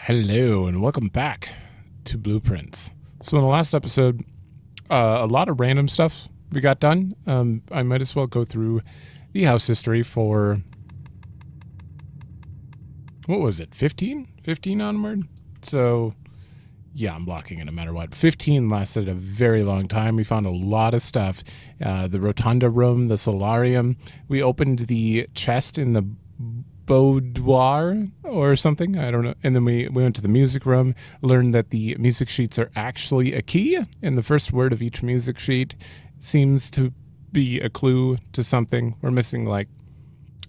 Hello and welcome back to Blueprints. So in the last episode, a lot of random stuff we got done. I might as well go through the house history for, what was it, 15? 15 onward? So, yeah, I'm blocking it no matter what. 15 lasted a very long time. We found a lot of stuff. The rotunda room, the solarium. We opened the chest in the boudoir or something. I don't know. And then we went to the music room, learned that the music sheets are actually a key, and the first word of each music sheet seems to be a clue to something. We're missing like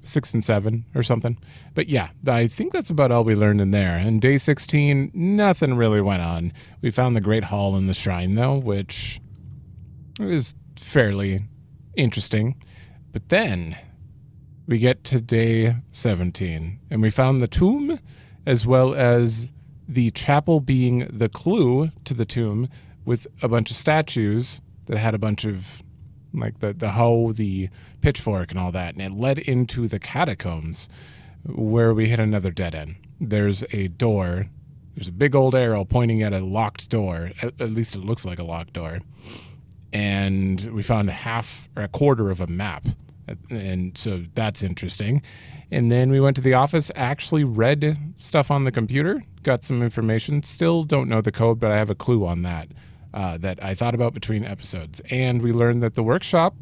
6 and 7 or something. But yeah, I think that's about all we learned in there. And day 16, nothing really went on. We found the Great Hall in the shrine, though, which is fairly interesting. But then we get to day 17, and we found the tomb, as well as the chapel being the clue to the tomb, with a bunch of statues that had a bunch of, like, the hoe, the pitchfork, and all that. And it led into the catacombs, where we hit another dead end. There's a door. There's a big old arrow pointing at a locked door. At least it looks like a locked door. And we found a quarter of a map. And so that's interesting. And then we went to the office, actually read stuff on the computer, got some information. Still don't know the code, but I have a clue on that that I thought about between episodes. And we learned that the workshop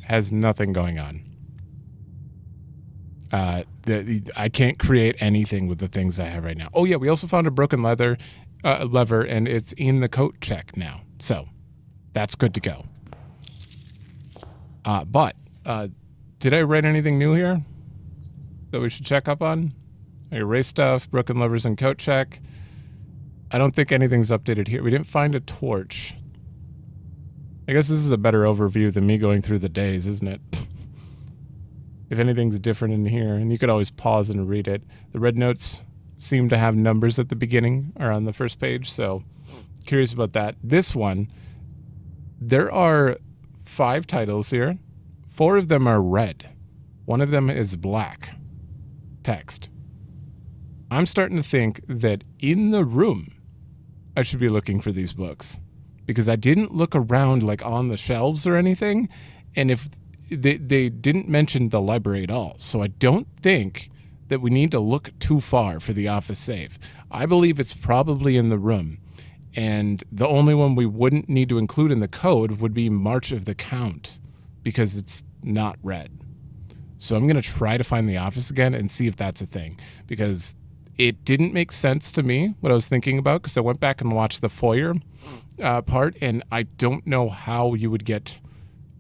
has nothing going on. I can't create anything with the things I have right now. Oh yeah, we also found a broken lever, and it's in the coat check now. So that's good to go. But did I write anything new here that we should check up on? I erased stuff, broken levers and coat check. I don't think anything's updated here. We didn't find a torch. I guess this is a better overview than me going through the days, isn't it? If anything's different in here, and you could always pause and read it. The red notes seem to have numbers at the beginning or on the first page, so curious about that. This one, there are 5 titles here. 4 of them are red. 1 of them is black text. I'm starting to think that in the room, I should be looking for these books, because I didn't look around like on the shelves or anything. And if they didn't mention the library at all. So I don't think that we need to look too far for the office safe. I believe it's probably in the room. And the only one we wouldn't need to include in the code would be March of the Count, because it's not red. So I'm going to try to find the office again and see if that's a thing, because it didn't make sense to me what I was thinking about, because I went back and watched the foyer part, and I don't know how you would get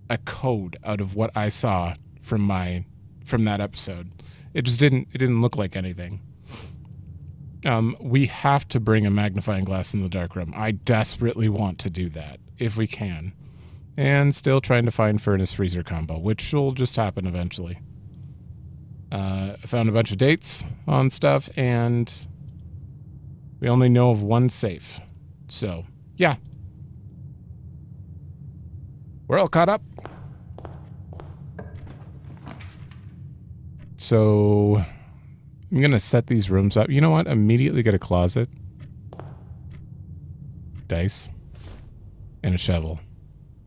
a code out of what I saw from that episode. It just didn't look like anything. We have to bring a magnifying glass in the dark room. I desperately want to do that, if we can. And still trying to find furnace freezer combo, which will just happen eventually. I found a bunch of dates on stuff, and we only know of 1 safe. So, yeah. We're all caught up. So I'm going to set these rooms up. You know what? Immediately get a closet. Dice. And a shovel.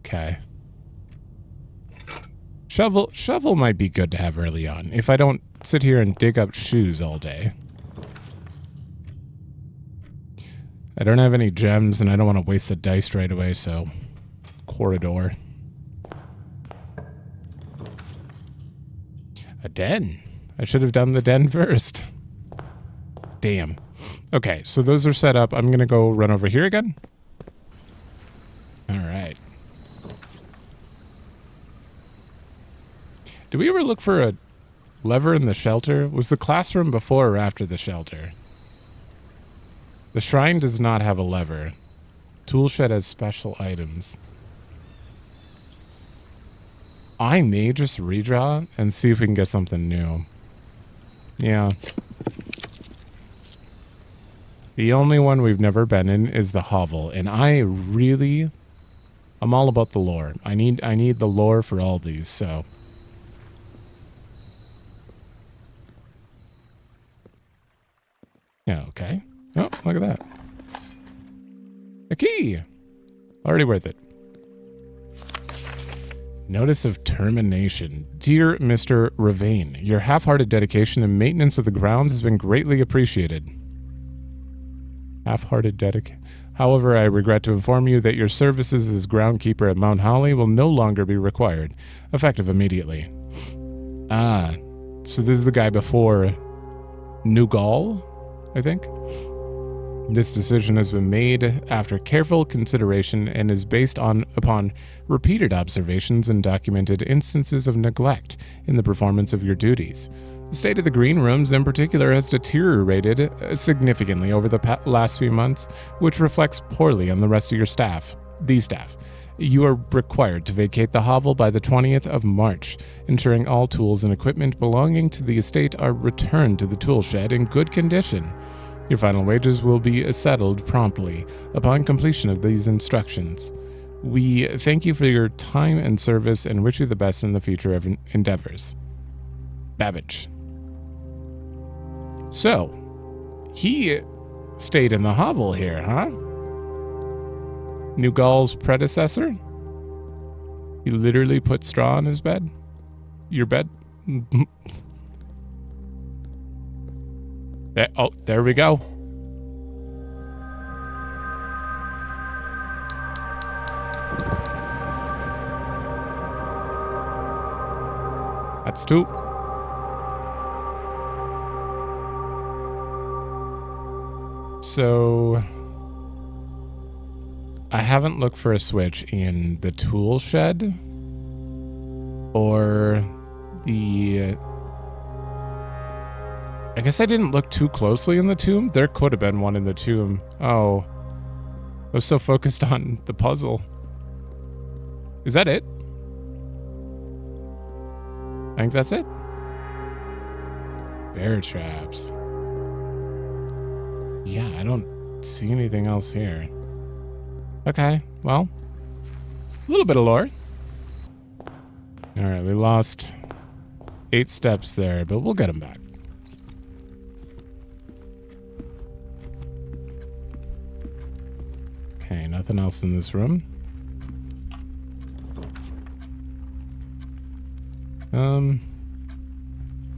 Okay. Shovel might be good to have early on, if I don't sit here and dig up shoes all day. I don't have any gems, and I don't want to waste the dice right away, so corridor. A den. I should have done the den first. Damn. Okay, so those are set up. I'm going to go run over here again. All right. Did we ever look for a lever in the shelter? Was the classroom before or after the shelter? The shrine does not have a lever. Tool shed has special items. I may just redraw and see if we can get something new. Yeah. The only one we've never been in is the hovel, and I'm all about the lore. I need the lore for all these, so. Okay. Oh, look at that. A key. Already worth it. Notice of termination. Dear Mr. Ravane, your half-hearted dedication and maintenance of the grounds has been greatly appreciated. Half-hearted dedication. However, I regret to inform you that your services as groundkeeper at Mount Holly will no longer be required, effective immediately. Ah, so this is the guy before Nugal, I think? This decision has been made after careful consideration and is based upon repeated observations and documented instances of neglect in the performance of your duties. The state of the green rooms in particular has deteriorated significantly over the last few months, which reflects poorly on the rest of your staff. You are required to vacate the hovel by the 20th of March, ensuring all tools and equipment belonging to the estate are returned to the tool shed in good condition. Your final wages will be settled promptly upon completion of these instructions. We thank you for your time and service and wish you the best in the future of endeavors. Babbage. So, he stayed in the hovel here, huh? Nugal's predecessor? He literally put straw on his bed? Your bed? There we go. That's two. So I haven't looked for a switch in the tool shed or the... I guess I didn't look too closely in the tomb. There could have been one in the tomb. Oh. I was so focused on the puzzle. Is that it? I think that's it. Bear traps. Yeah, I don't see anything else here. Okay, well. A little bit of lore. Alright, we lost 8 steps there, but we'll get them back. Okay, nothing else in this room.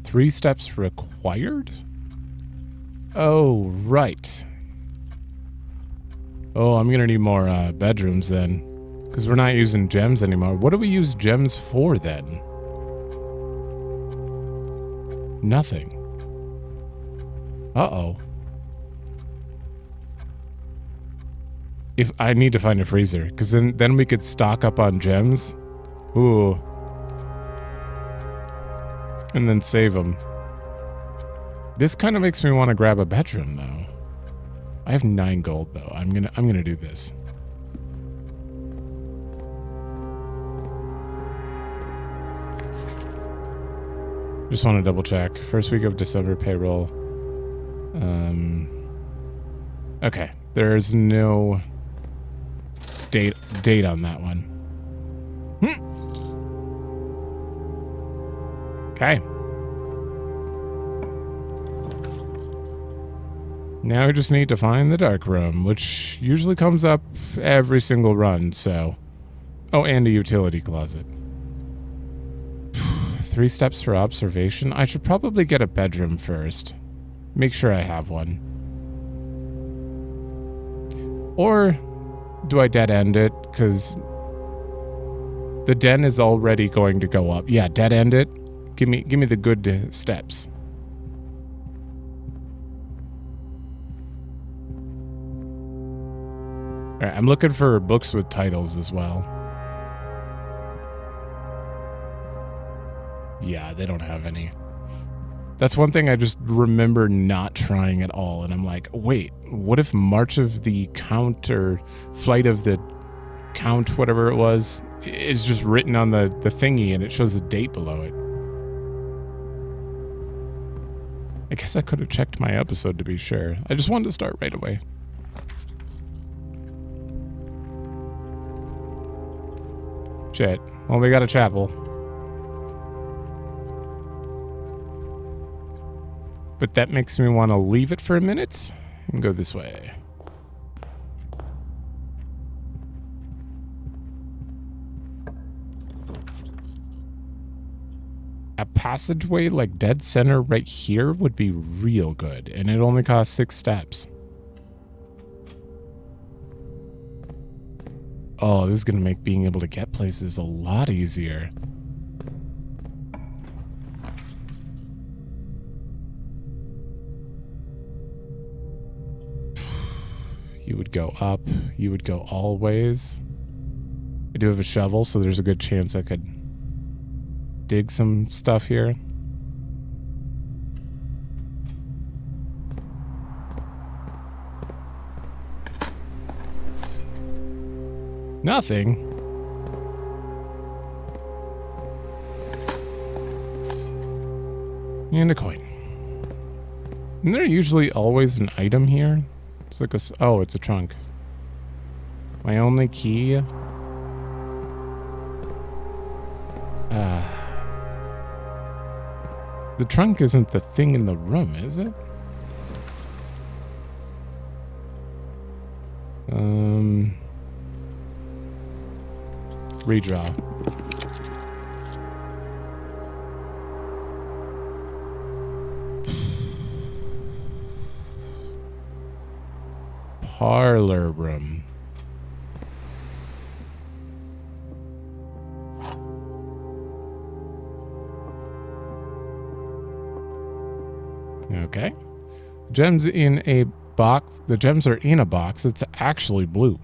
3 steps required? Oh, right. Oh, I'm gonna need more bedrooms then. Because we're not using gems anymore. What do we use gems for then? Nothing. Uh-oh. If I need to find a freezer, because then we could stock up on gems. Ooh. And then save them. This kind of makes me want to grab a bedroom, though. I have 9 gold, though. I'm gonna do this. Just want to double check. First week of December payroll. Okay. There's no date on that one. Okay. Now we just need to find the dark room, which usually comes up every single run, so... Oh, and a utility closet. 3 steps for observation. I should probably get a bedroom first. Make sure I have one. Or do I dead end it? Because the den is already going to go up. Yeah, dead end it. Give me the good steps. All right, I'm looking for books with titles as well. Yeah, they don't have any. That's one thing I just remember not trying at all. And I'm like, wait, what if March of the Count or Flight of the Count, whatever it was, is just written on the thingy and it shows a date below it? I guess I could have checked my episode to be sure. I just wanted to start right away. Shit. Well, we got a chapel. But that makes me want to leave it for a minute and go this way. A passageway like dead center right here would be real good, and it only costs 6 steps. Oh, this is going to make being able to get places a lot easier. You would go up. You would go all ways. I do have a shovel, so there's a good chance I could dig some stuff here. Nothing. And a coin. Isn't there usually always an item here? It's like a... Oh, it's a trunk. My only key... The trunk isn't the thing in the room, is it? Redraw. Parlor room. Okay. Gems in a box. The gems are in a box. It's actually blue.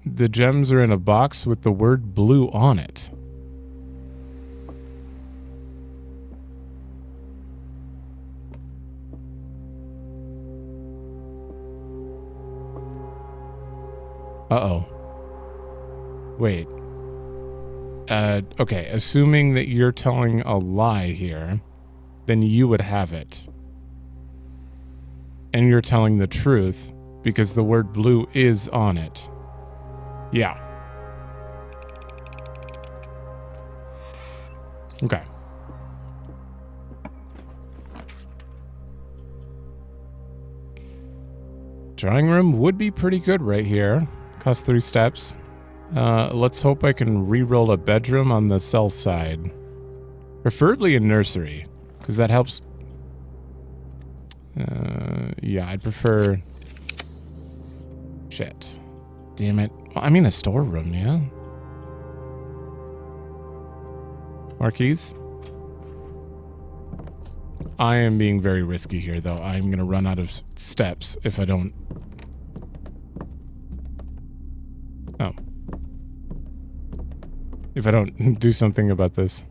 The gems are in a box with the word blue on it. Uh-oh. Wait. Okay, assuming that you're telling a lie here, then you would have it. And you're telling the truth because the word blue is on it. Yeah. Okay. Drawing room would be pretty good right here. Costs 3 steps. Let's hope I can re-roll a bedroom on the south side. Preferably a nursery, because that helps. Yeah, I'd prefer... Shit. Damn it. Well, I mean a storeroom, yeah? Marquise? I am being very risky here, though. I'm going to run out of steps if I don't... Oh. If I don't do something about this.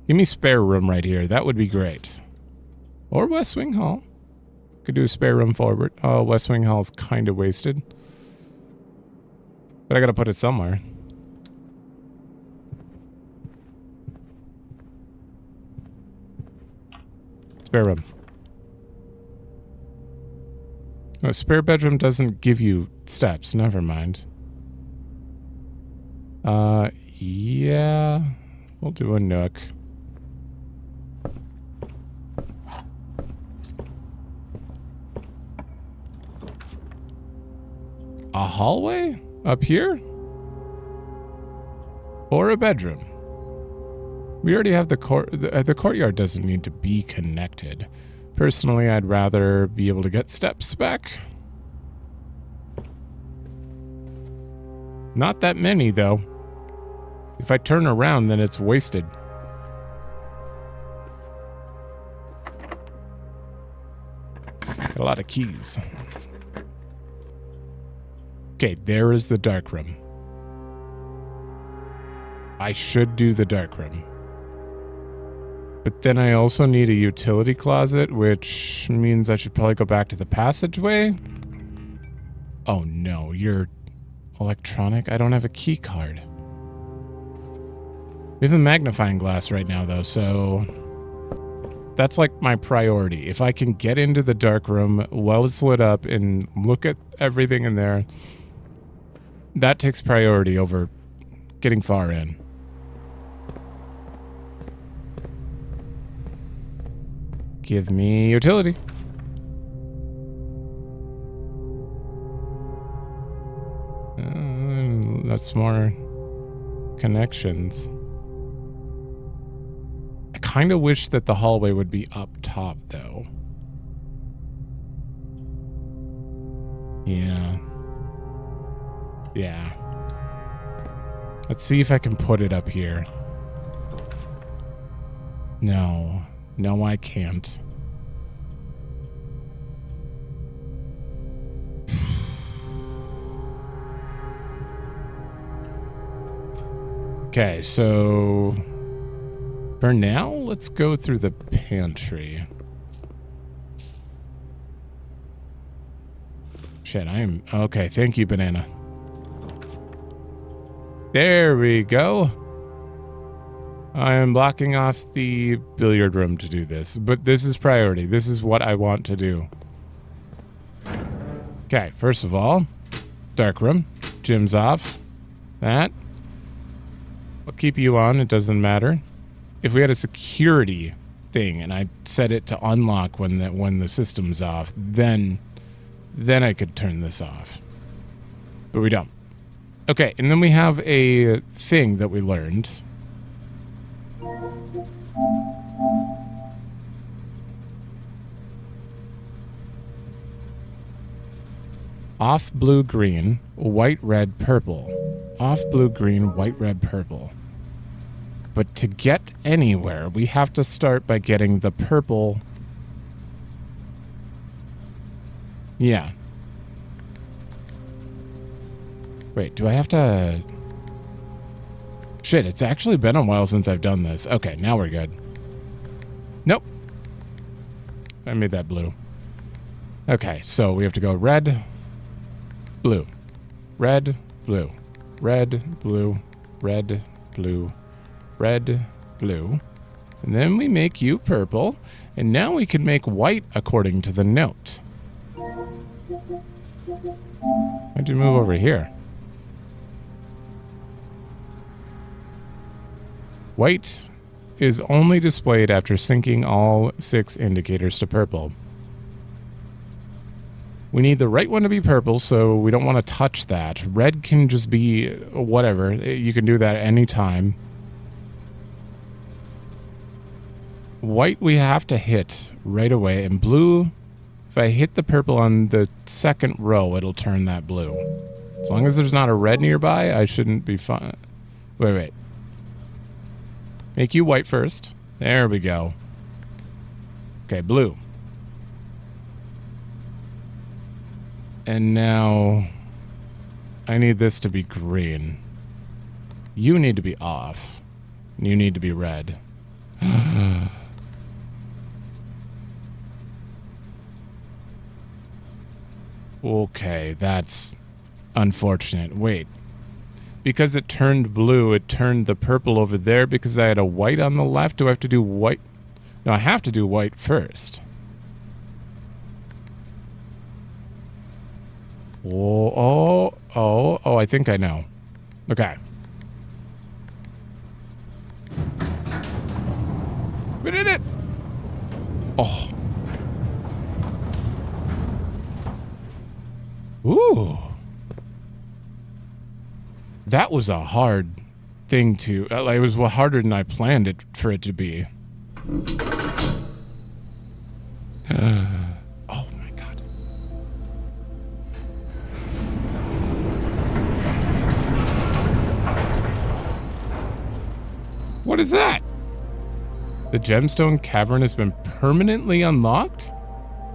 Give me spare room right here. That would be great. Or West Wing Hall. Could do a spare room forward. Oh, West Wing Hall's kind of wasted. But I gotta put it somewhere. Spare room. Oh, spare bedroom doesn't give you steps. Never mind. Yeah. We'll do a nook. A hallway? Up here? Or a bedroom? We already have the courtyard doesn't need to be connected. Personally, I'd rather be able to get steps back. Not that many, though. If I turn around, then it's wasted. Got a lot of keys. Okay, there is the dark room. I should do the dark room. But then I also need a utility closet, which means I should probably go back to the passageway. Oh no, you're electronic? I don't have a key card. We have a magnifying glass right now, though, so... That's like my priority. If I can get into the dark room while it's lit up and look at everything in there, that takes priority over getting far in. Give me utility. That's more connections. I kind of wish that the hallway would be up top, though. Yeah. Yeah. Let's see if I can put it up here. No. No, I can't. Okay, so for now, let's go through the pantry. Shit, I am... Okay, thank you, banana. There we go. I am blocking off the billiard room to do this, but this is priority. This is what I want to do. Okay, first of all, dark room. Gym's off. That. I'll keep you on, it doesn't matter. If we had a security thing and I set it to unlock when the system's off, then I could turn this off. But we don't. Okay, and then we have a thing that we learned. Off blue green, white red purple. Off blue green, white red purple. But to get anywhere, we have to start by getting the purple. Yeah. Wait, do I have to... Shit, it's actually been a while since I've done this. Okay, now we're good. Nope. I made that blue. Okay, so we have to go red, blue, red, blue, red, blue, red, blue, red, blue. And then we make you purple. And now we can make white according to the note. Why'd you move over here? White is only displayed after syncing all 6 indicators to purple. We need the right one to be purple, so we don't want to touch that. Red can just be whatever. You can do that any time. White we have to hit right away, and blue, if I hit the purple on the second row, it'll turn that blue. As long as there's not a red nearby, I shouldn't be fine. Wait. Make you white first. There we go. Okay, blue. And now I need this to be green. You need to be off. You need to be red. Okay, that's unfortunate. Wait. Because it turned blue, it turned the purple over there because I had a white on the left. Do I have to do white? No, I have to do white first. Oh, I think I know. Okay. We did it! Oh. Ooh. That was a hard thing to... it was harder than I planned it for it to be. Oh my god. What is that? The gemstone cavern has been permanently unlocked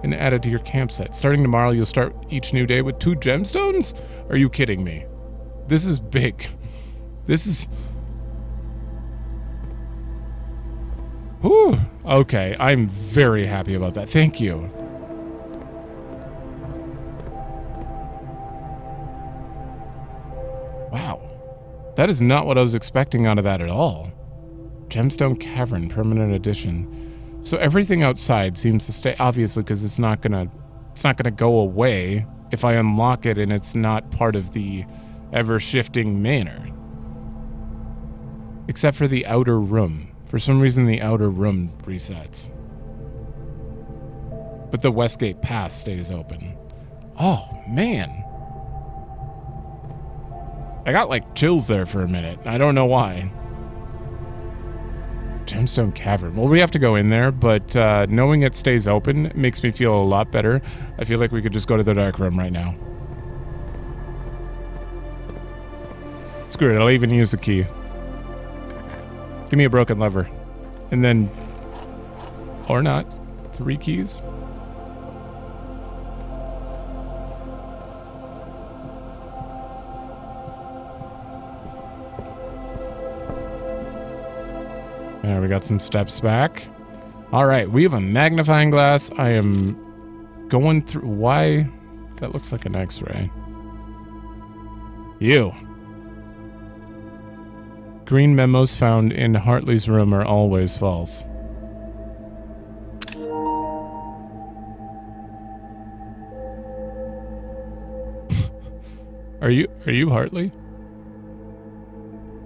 and added to your campsite. Starting tomorrow, you'll start each new day with 2 gemstones? Are you kidding me? This is big. This is... Whew. Okay, I'm very happy about that. Thank you. Wow. That is not what I was expecting out of that at all. Gemstone Cavern, permanent addition. So everything outside seems to stay, obviously, because it's not gonna go away if I unlock it and it's not part of the ever-shifting manor. Except for the outer room. For some reason, the outer room resets. But the Westgate Path stays open. Oh, man. I got like chills there for a minute. I don't know why. Gemstone Cavern. Well, we have to go in there, but knowing it stays open makes me feel a lot better. I feel like we could just go to the dark room right now. Screw it, I'll even use the key. Give me a broken lever. And then... Or not. 3 keys? There, we got some steps back. Alright, we have a magnifying glass. I am going through... Why? That looks like an X-ray. You. Green memos found in Hartley's room are always false. Are you Hartley?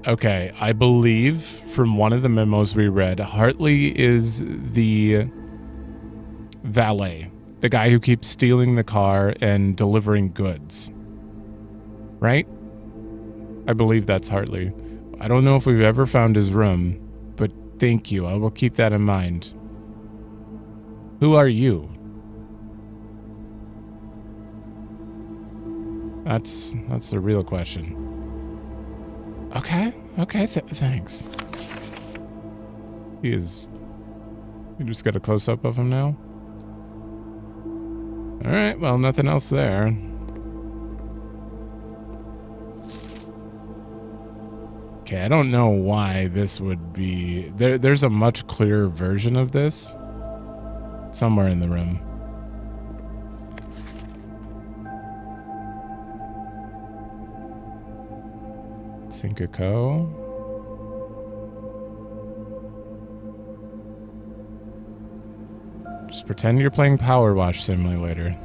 Okay, I believe from one of the memos we read, Hartley is the valet. The guy who keeps stealing the car and delivering goods. Right? I believe that's Hartley. I don't know if we've ever found his room, but thank you. I will keep that in mind. Who are you? That's the real question. Okay, thanks. He is... We just got a close-up of him now? Alright, well, nothing else there. Okay, I don't know why this would be... There's a much clearer version of this somewhere in the room. Sync-a-co. Just pretend you're playing Power Wash Simulator.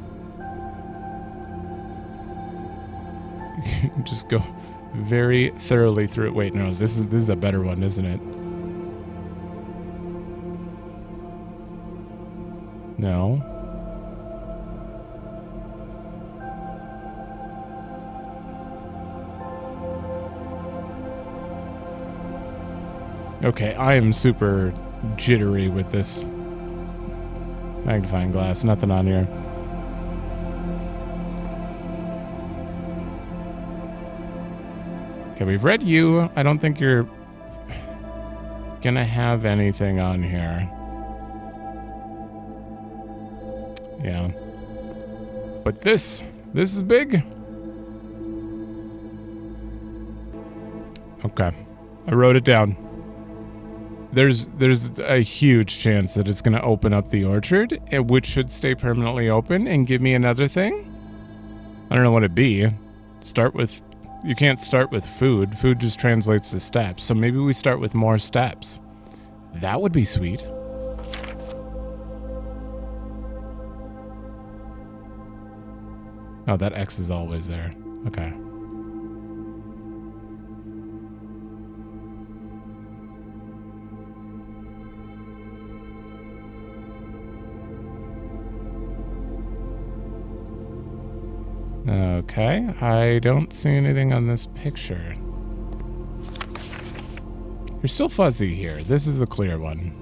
Just go very thoroughly through it. Wait, no, this is a better one, isn't it? No. Okay, I am super jittery with this magnifying glass. Nothing on here. Okay, we've read you. I don't think you're gonna have anything on here. Yeah. But this is big. Okay. I wrote it down. There's a huge chance that it's going to open up the orchard, which should stay permanently open and give me another thing. I don't know what it'd be. Start with... You can't start with food. Food just translates to steps. So maybe we start with more steps. That would be sweet. Oh, that X is always there. Okay. Okay, I don't see anything on this picture. You're still fuzzy here. This is the clear one.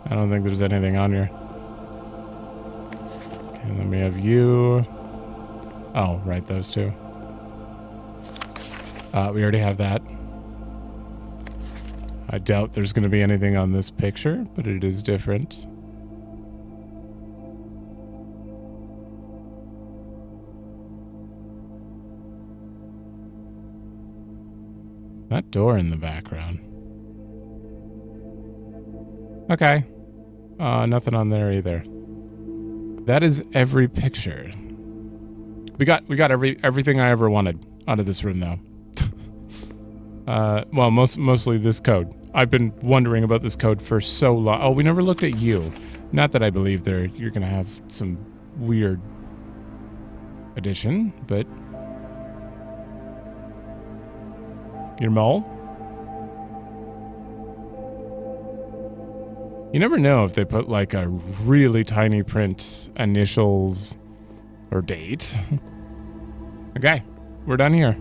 I don't think there's anything on here. Okay, then we have you. Oh, right, those two. We already have that. I doubt there's going to be anything on this picture, but it is different. That door in the background. Okay. Nothing on there either. That is every picture. We got everything I ever wanted out of this room, though. Well, mostly this code. I've been wondering about this code for so long. Oh, we never looked at you. Not that I believe you're gonna have some weird addition, but your mole? You never know if they put like a really tiny print initials or date. Okay, we're done here.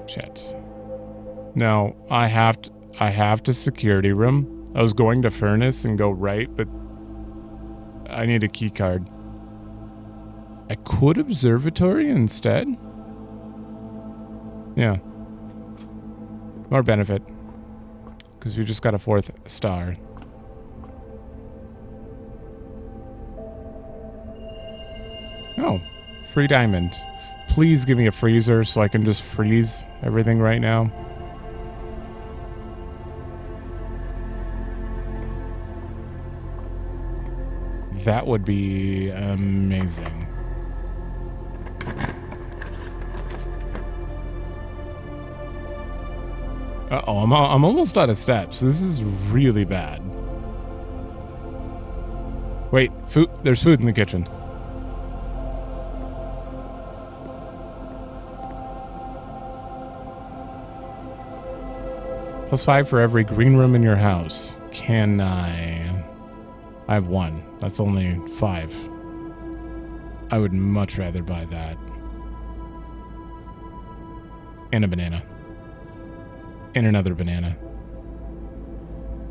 Shit. No, I have to security room. I was going to furnace and go right, but I need a key card. I could observatory instead. Yeah. More benefit. Because we just got a 4th star. Oh, free diamond. Please give me a freezer so I can just freeze everything right now. That would be amazing. Uh-oh, I'm almost out of steps. This is really bad. Wait, food. There's food in the kitchen. +5 for every green room in your house. Can I have 1. That's only 5. I would much rather buy that. And a banana. And another banana.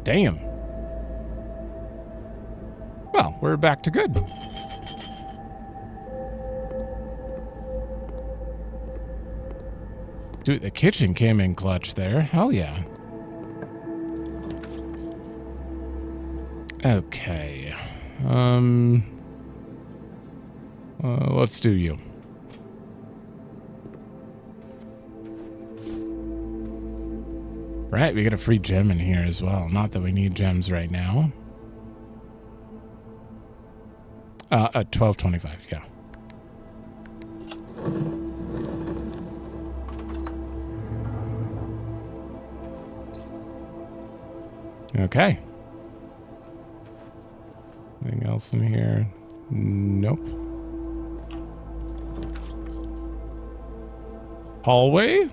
Damn. Well, we're back to good. Dude, the kitchen came in clutch there. Hell yeah. Okay. Let's do you. Right, we get a free gem in here as well. Not that we need gems right now. 12.25, yeah. Okay. Anything else in here? Nope. Hallway?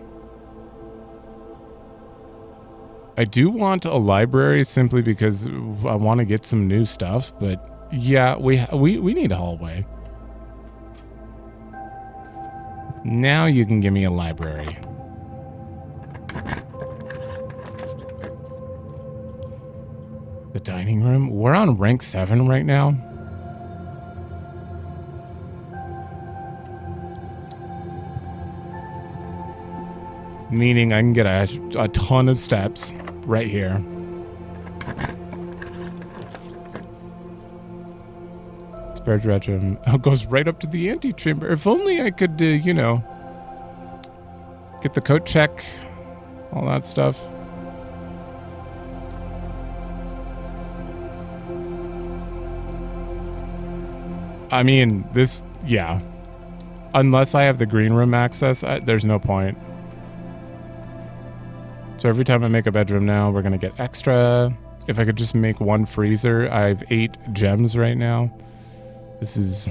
I do want a library simply because I want to get some new stuff, but yeah, we need a hallway. Now you can give me a library. The dining room? We're on rank 7 right now. Meaning I can get a ton of steps right here. Spare bedroom. Oh, it goes right up to the antechamber. If only I could, you know, get the coat check, all that stuff. I mean, this, yeah. Unless I have the green room access, there's no point. So every time I make a bedroom now, we're going to get extra. If I could just make 1 freezer, I have 8 gems right now. This is...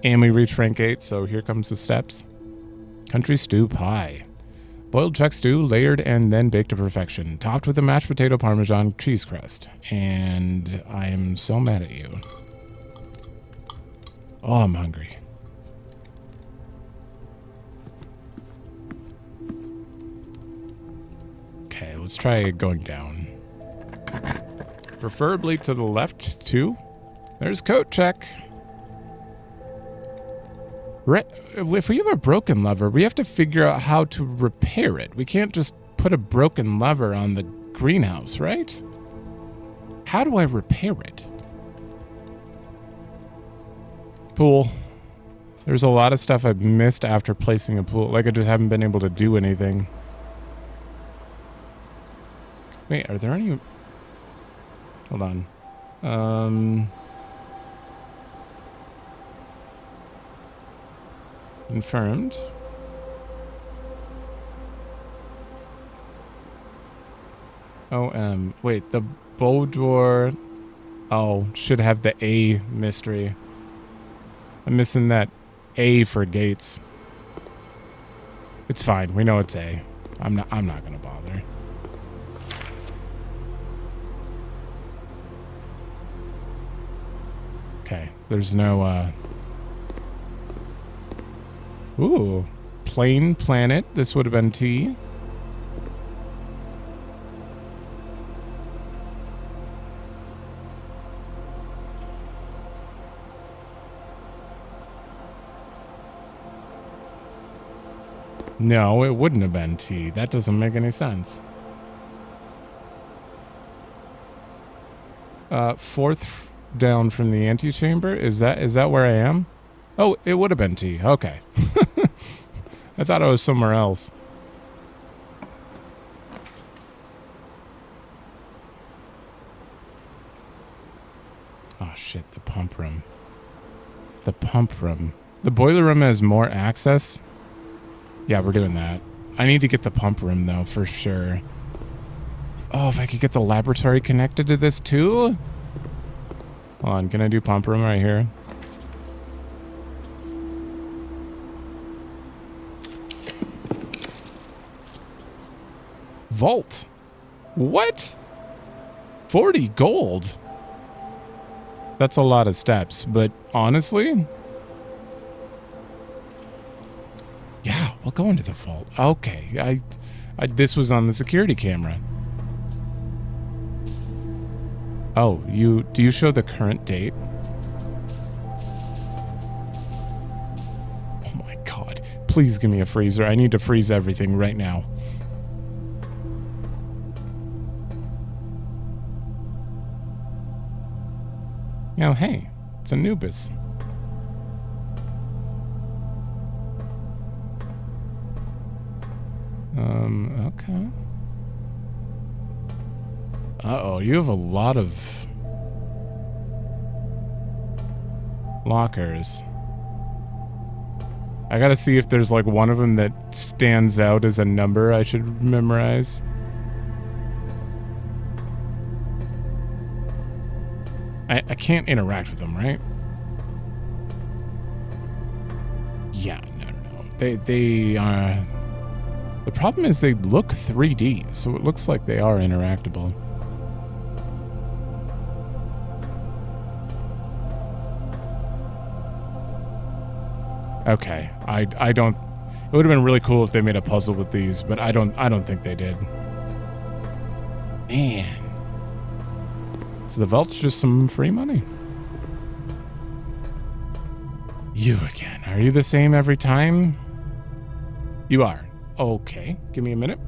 And we reach rank 8, so here comes the steps. Country stew pie. Boiled chuck stew, layered and then baked to perfection. Topped with a mashed potato parmesan cheese crust. And I am so mad at you. Oh, I'm hungry. Okay, let's try going down. Preferably to the left, too. There's coat check. If we have a broken lever, we have to figure out how to repair it. We can't just put a broken lever on the greenhouse, right? How do I repair it? Pool. There's a lot of stuff I've missed after placing a pool. Like I just haven't been able to do anything. Wait, are there any... Hold on. Confirmed. Wait, the boudoir. Oh, should have the A mystery. I'm missing that A for gates. It's fine. We know it's A. I'm not gonna bother. Okay. There's no Ooh. Plain planet. This would have been T. No, it wouldn't have been T. That doesn't make any sense. Fourth down from the antechamber. Is that where I am? Oh, it would have been T. Okay. I thought I was somewhere else. Oh shit, the pump room. The pump room. The boiler room has more access. Yeah, we're doing that. I need to get the pump room, though, for sure. Oh, if I could get the laboratory connected to this, too? Hold on, can I do pump room right here? Vault. What? 40 gold? That's a lot of steps, but honestly... Yeah, we'll go into the vault. Okay, this was on the security camera. Oh, do you show the current date? Oh my god. Please give me a freezer. I need to freeze everything right now. Oh, hey, it's Anubis. Okay. Uh-oh, you have a lot of lockers. I gotta see if there's like one of them that stands out as a number I should memorize. I can't interact with them, right? Yeah, no. They are... The problem is they look 3D, so it looks like they are interactable. Okay, I don't... It would have been really cool if they made a puzzle with these, but I don't think they did. Man. So the vault's just some free money. You again. Are you the same every time? You are. Okay, give me a minute.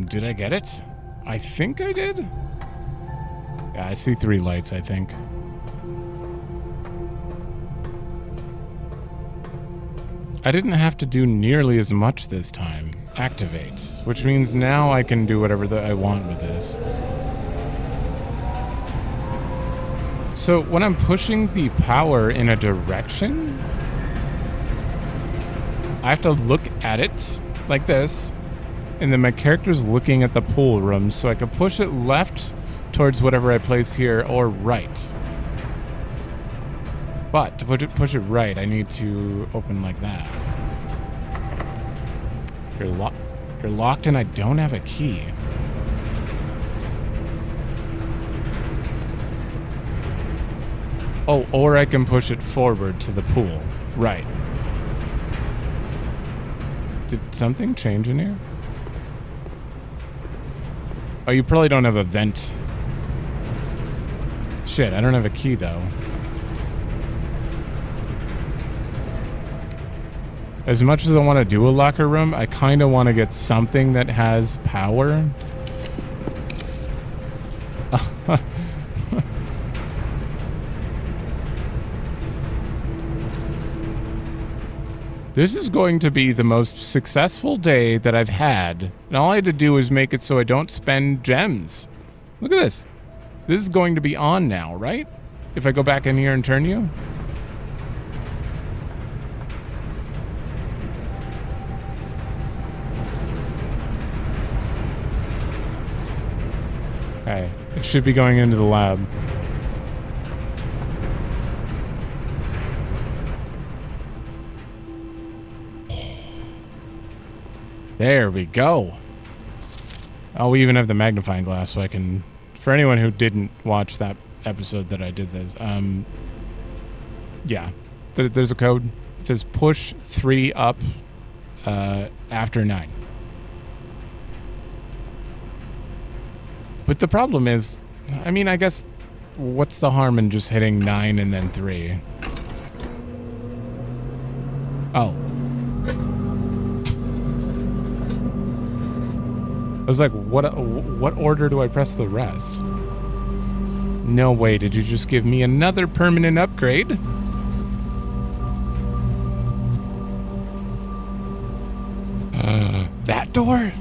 Did I get it? I think I did. Yeah, I see 3 lights, I think. I didn't have to do nearly as much this time. Activates, which means now I can do whatever I want with this. So when I'm pushing the power in a direction, I have to look at it like this, and then my character's looking at the pool room, so I can push it left towards whatever I place here, or right. But to push it right, I need to open like that. You're locked and I don't have a key. Oh, or I can push it forward to the pool. Right. Did something change in here? Oh, you probably don't have a vent. Shit, I don't have a key, though. As much as I want to do a locker room, I kind of want to get something that has power. This is going to be the most successful day that I've had. And all I had to do is make it so I don't spend gems. Look at this. This is going to be on now, right? If I go back in here and turn you. Okay. It should be going into the lab. There we go. Oh, we even have the magnifying glass, so I can... For anyone who didn't watch that episode that I did this, yeah. There's a code. It says push 3 up after 9. But the problem is, I mean, I guess, what's the harm in just hitting 9 and then 3? Oh. I was like, what order do I press the rest? No way, did you just give me another permanent upgrade? That door?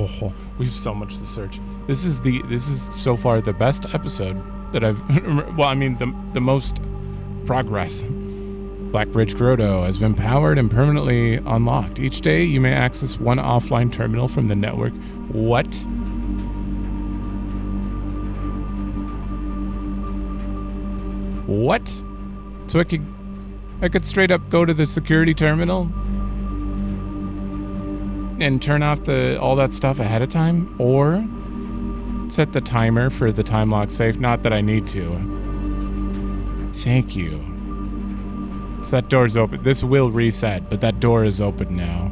Oh, we have so much to search. This is so far the best episode that I've... well, I mean, the most progress. Blackbridge Grotto has been powered and permanently unlocked. Each day, you may access one offline terminal from the network. What? What? So I could straight up go to the security terminal and turn off all that stuff ahead of time, or set the timer for the time lock safe. Not that I need to. Thank you. So that door's open. This will reset, but that door is open now.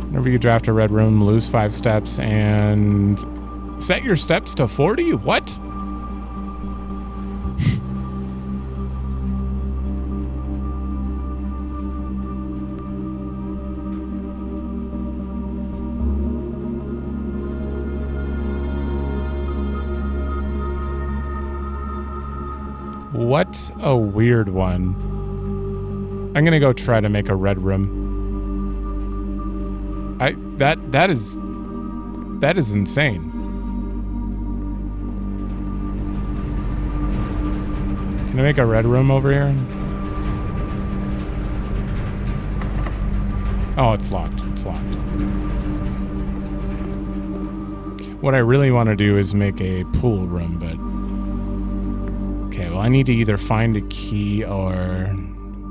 Whenever you draft a red room, lose 5 steps and set your steps to 40? What? What a weird one. I'm gonna go try to make a red room. That is insane. Can I make a red room over here? Oh, it's locked. It's locked. What I really want to do is make a pool room, but... Okay, well, I need to either find a key or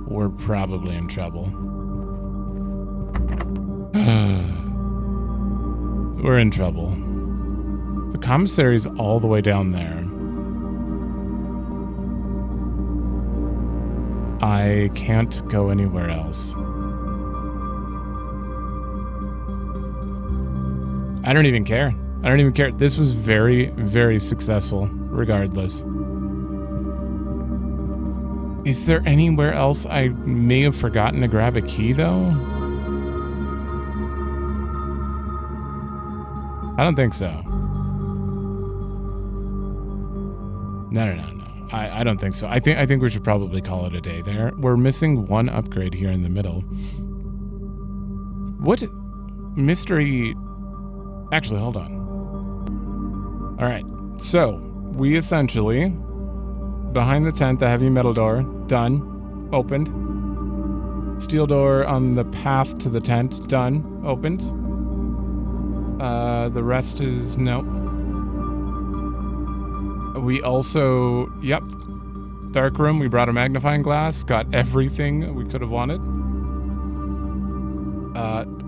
we're probably in trouble. We're in trouble. The commissary's all the way down there. I can't go anywhere else. I don't even care. I don't even care. This was very, very successful, regardless. Is there anywhere else I may have forgotten to grab a key, though? I don't think so. No. I don't think so. I think we should probably call it a day there. We're missing one upgrade here in the middle. What mystery... Actually, hold on. All right. So, we essentially... Behind the tent, the heavy metal door. Done. Opened. Steel door on the path to the tent. Done. Opened. The rest is no. We also, yep. Dark room, we brought a magnifying glass. Got everything we could have wanted.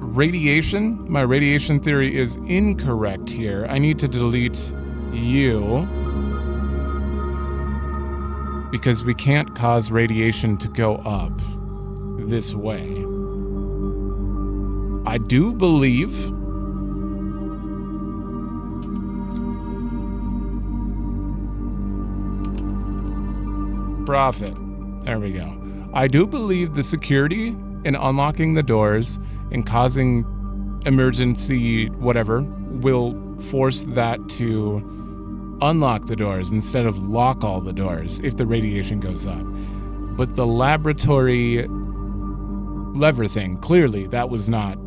Radiation. My radiation theory is incorrect here. I need to delete you. Because we can't cause radiation to go up this way. I do believe... Profit. There we go. I do believe the security in unlocking the doors and causing emergency whatever will force that to unlock the doors instead of lock all the doors if the radiation goes up. But the laboratory lever thing, clearly that was not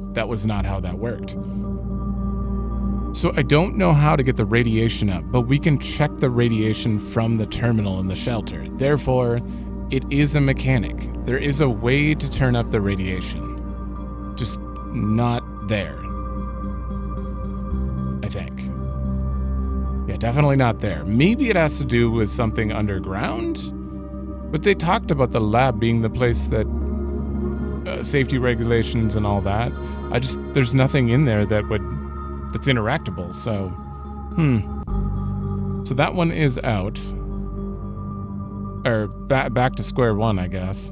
how that worked. So I don't know how to get the radiation up, but we can check the radiation from the terminal in the shelter. Therefore, it is a mechanic. There is a way to turn up the radiation. Just not there. I think. Yeah, definitely not there. Maybe it has to do with something underground? But they talked about the lab being the place that safety regulations and all that. There's nothing in there that's interactable, so so that one is out, or back to square one, I guess.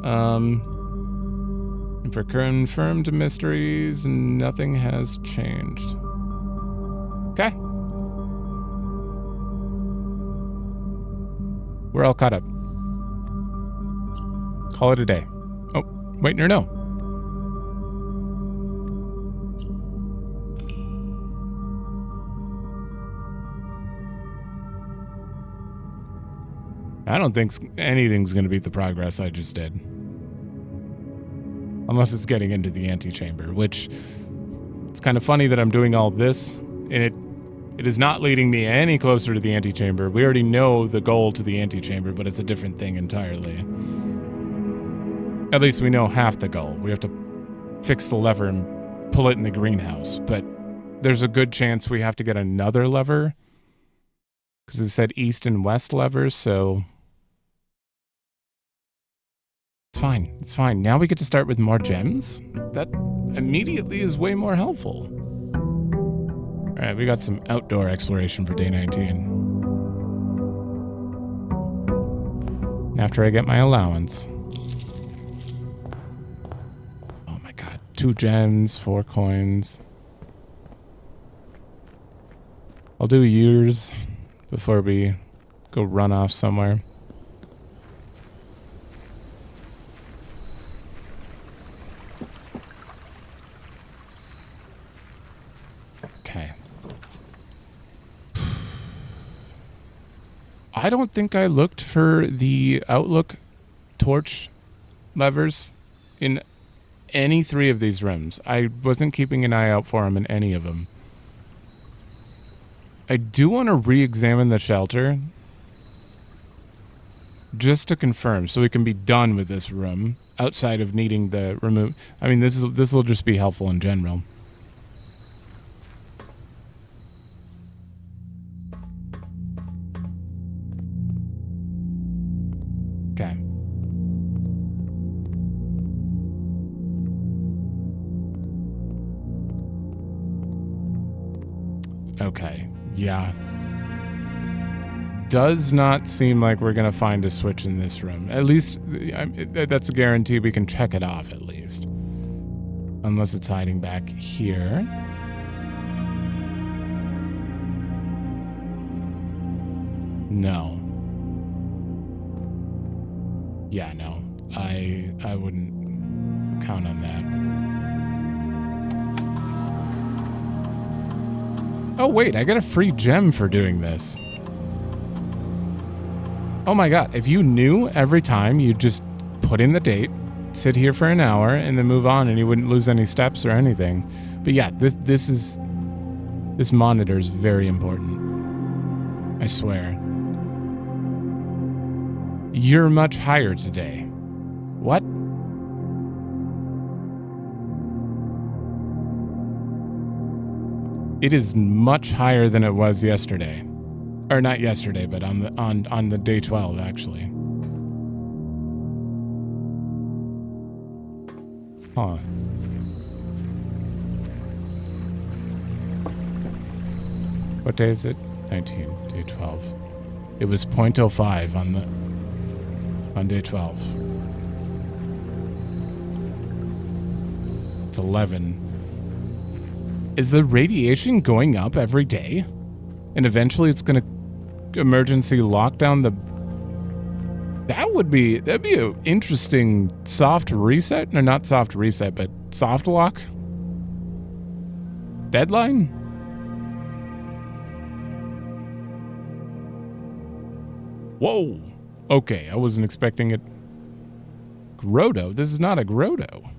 And for confirmed mysteries, nothing has changed. Okay, we're all caught up. Call it a day. Oh, wait, no. I don't think anything's going to beat the progress I just did. Unless it's getting into the antechamber, which it's kind of funny that I'm doing all this, and it is not leading me any closer to the antechamber. We already know the goal to the antechamber, but it's a different thing entirely. At least we know half the goal. We have to fix the lever and pull it in the greenhouse, but there's a good chance we have to get another lever because it said east and west levers, so it's fine. It's fine. Now we get to start with more gems. That immediately is way more helpful. All right, we got some outdoor exploration for day 19. After I get my allowance. Oh my god. 2 gems, 4 coins. I'll do years before we go run off somewhere. Okay. I don't think I looked for the outlook torch levers in any 3 of these rooms. I wasn't keeping an eye out for them in any of them. I do want to re-examine the shelter just to confirm so we can be done with this room outside of needing the remove. I mean, this will just be helpful in general. Okay. Okay. Yeah. Does not seem like we're going to find a switch in this room. At least, that's a guarantee we can check it off at least. Unless it's hiding back here. No. Yeah, no. I wouldn't count on that. Oh, wait, I got a free gem for doing this. Oh my god, if you knew every time you just put in the date, sit here for an hour, and then move on and you wouldn't lose any steps or anything. But yeah, this monitor is very important. I swear. You're much higher today. What? It is much higher than it was yesterday. Or not yesterday, but on the day 12 actually. Huh. What day is it? 19, day 12. It was 0.05 on day 12. It's 11. Is the radiation going up every day? And eventually it's going to emergency lockdown the... That'd be an interesting soft reset. No, not soft reset, but soft lock? Deadline? Whoa. Okay, I wasn't expecting it. Grotto? This is not a grotto.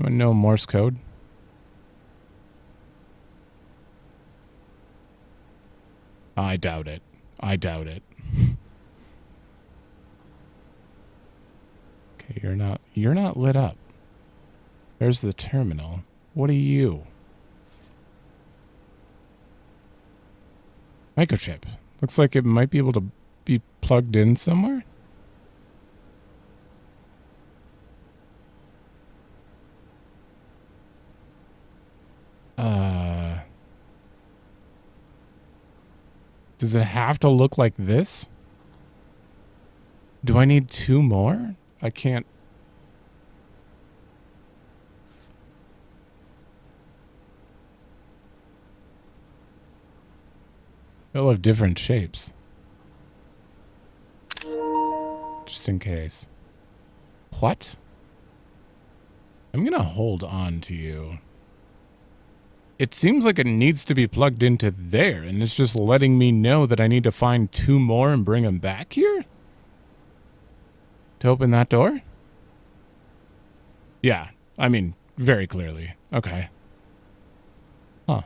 Anyone know Morse code? I doubt it. I doubt it. Okay, you're not lit up. There's the terminal. What are you? Microchip. Looks like it might be able to be plugged in somewhere. Does it have to look like this? Do I need 2 more? I can't. They'll have different shapes. Just in case. What? I'm gonna hold on to you. It seems like it needs to be plugged into there, and it's just letting me know that I need to find 2 more and bring them back here? To open that door? Yeah, I mean, very clearly. Okay. Huh.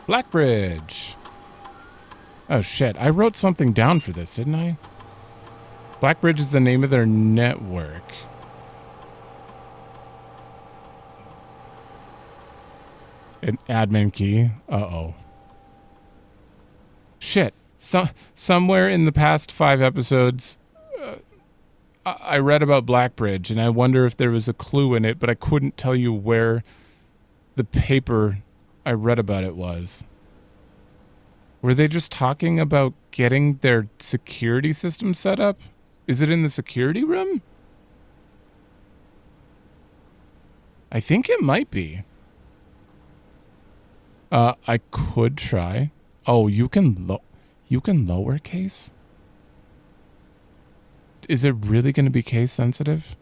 Blackbridge. Oh shit, I wrote something down for this, didn't I? Blackbridge is the name of their network. An admin key. Uh-oh. Shit. Somewhere in the past 5 episodes, I read about Blackbridge, and I wonder if there was a clue in it, but I couldn't tell you where the paper I read about it was. Were they just talking about getting their security system set up? Is it in the security room? I think it might be. I could try. Oh, you can lowercase? Is it really going to be case sensitive?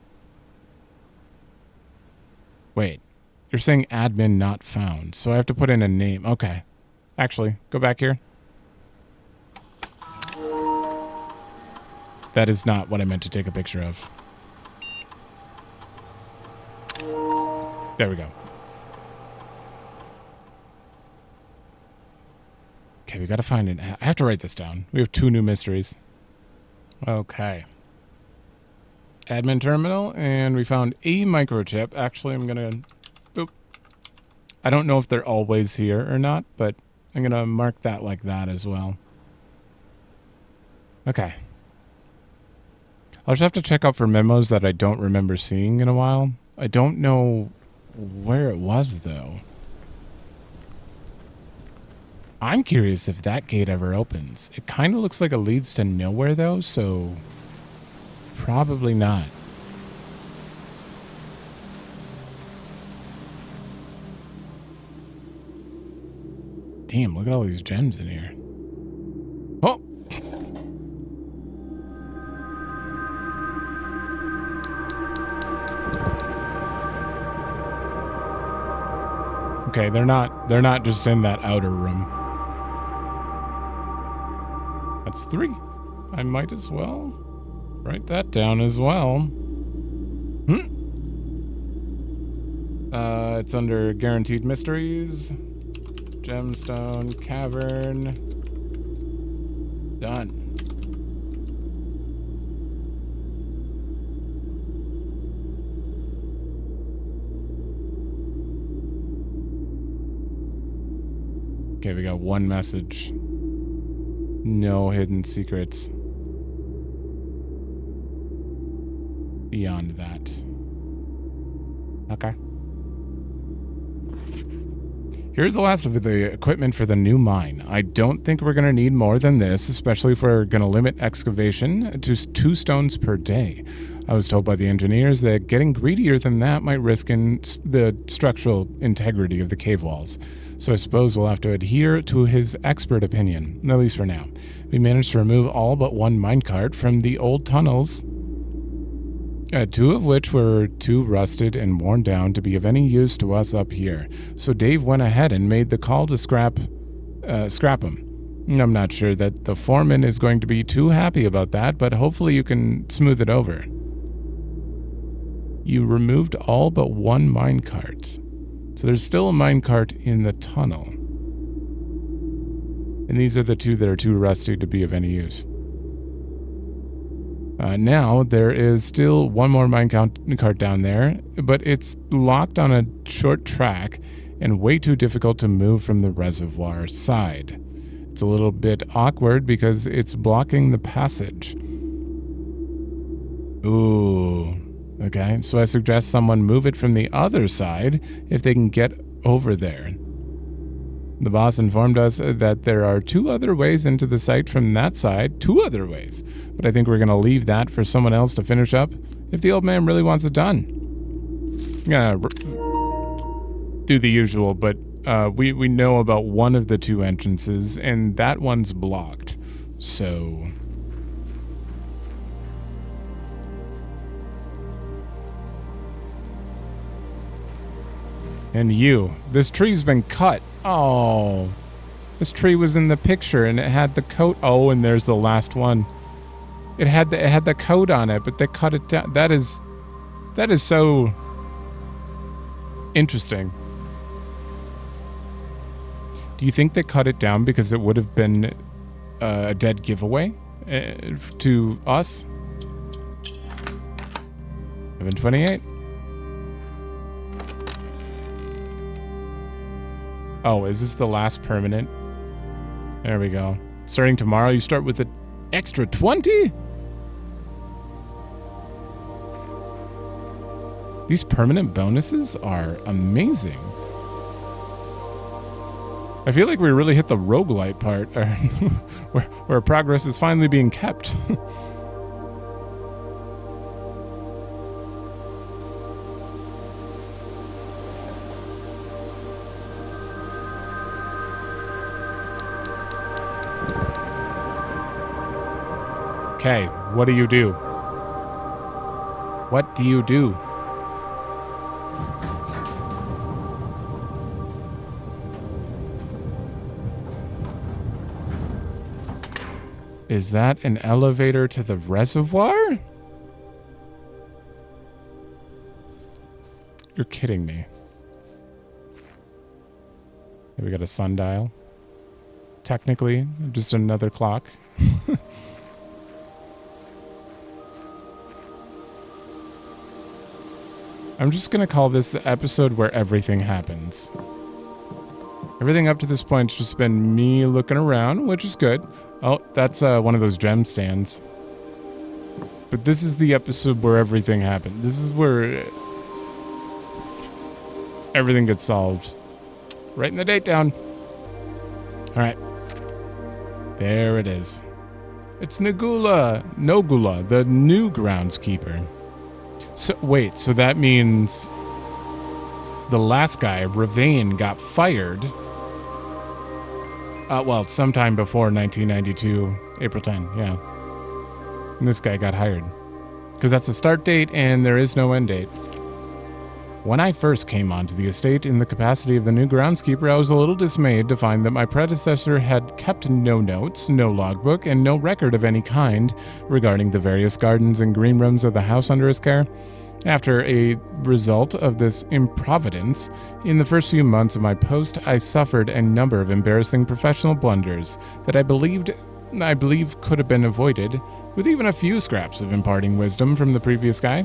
Wait, you're saying admin not found, so I have to put in a name. Okay. Actually, go back here. That is not what I meant to take a picture of. There we go. Okay, we gotta find it. I have to write this down. We have 2 new mysteries. Okay. Admin terminal, and we found a microchip. Actually, I'm gonna... Oop. I don't know if they're always here or not, but I'm gonna mark that like that as well. Okay. I'll just have to check out for memos that I don't remember seeing in a while. I don't know where it was, though. I'm curious if that gate ever opens. It kind of looks like it leads to nowhere, though, so probably not. Damn, look at all these gems in here. Oh! Okay, they're not just in that outer room. That's 3. I might as well write that down as well. It's under Guaranteed Mysteries. Gemstone Cavern. Done. Okay, we got 1 message. No hidden secrets beyond that. Okay. Here's the last of the equipment for the new mine. I don't think we're going to need more than this, especially if we're going to limit excavation to 2 stones per day. I was told by the engineers that getting greedier than that might risk the structural integrity of the cave walls. So I suppose we'll have to adhere to his expert opinion, at least for now. We managed to remove all but 1 minecart from the old tunnels, 2 of which were too rusted and worn down to be of any use to us up here. So Dave went ahead and made the call to scrap them. I'm not sure that the foreman is going to be too happy about that, but hopefully you can smooth it over. You removed all but one minecart. So there's still a minecart in the tunnel. And these are the two that are too rusty to be of any use. Now, there is still one more minecart down there, but it's locked on a short track and way too difficult to move from the reservoir side. It's a little bit awkward because it's blocking the passage. Ooh. Okay, so I suggest someone move it from the other side if they can get over there. The boss informed us that there are 2 other ways into the site from that side. 2 other ways. But I think we're going to leave that for someone else to finish up if the old man really wants it done. I'm going to do the usual, but we know about one of the 2 entrances, and that one's blocked. So... And you. This tree's been cut. Oh. This tree was in the picture and it had the coat. Oh, and there's the last one. It had the coat on it, but they cut it down. That is so interesting. Do you think they cut it down because it would have been a dead giveaway to us? 728. Oh, is this the last permanent? There we go. Starting tomorrow, you start with an extra 20? These permanent bonuses are amazing. I feel like we really hit the roguelite part, where progress is finally being kept. Okay, what do you do? What do you do? Is that an elevator to the reservoir? You're kidding me. Here we got a sundial. Technically, just another clock. I'm just going to call this the episode where everything happens. Everything up to this point has just been me looking around, which is good. Oh, that's one of those gem stands. But this is the episode where everything happened. This is where everything gets solved. Writing the date down. All right. There it is. It's Nogula, the new groundskeeper. So, wait, so that means the last guy, Ravane, got fired. Well, sometime before 1992, April 10, yeah. And this guy got hired. Because that's a start date and there is no end date. When I first came onto the estate in the capacity of the new groundskeeper, I was a little dismayed to find that my predecessor had kept no notes, no logbook, and no record of any kind regarding the various gardens and green rooms of the house under his care. After a result of this improvidence, in the first few months of my post, I suffered a number of embarrassing professional blunders that I believe could have been avoided with even a few scraps of imparting wisdom from the previous guy.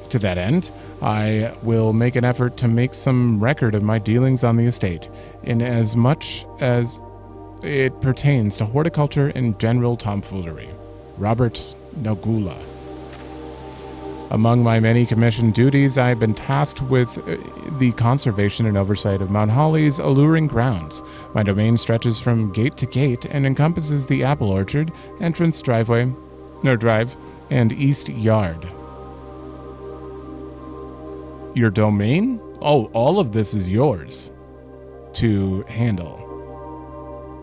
To that end, I will make an effort to make some record of my dealings on the estate, in as much as it pertains to horticulture and general tomfoolery. Robert Nogula. Among my many commissioned duties, I have been tasked with the conservation and oversight of Mount Holly's alluring grounds. My domain stretches from gate to gate and encompasses the apple orchard, entrance drive, and east yard. Your domain? Oh, all of this is yours to handle.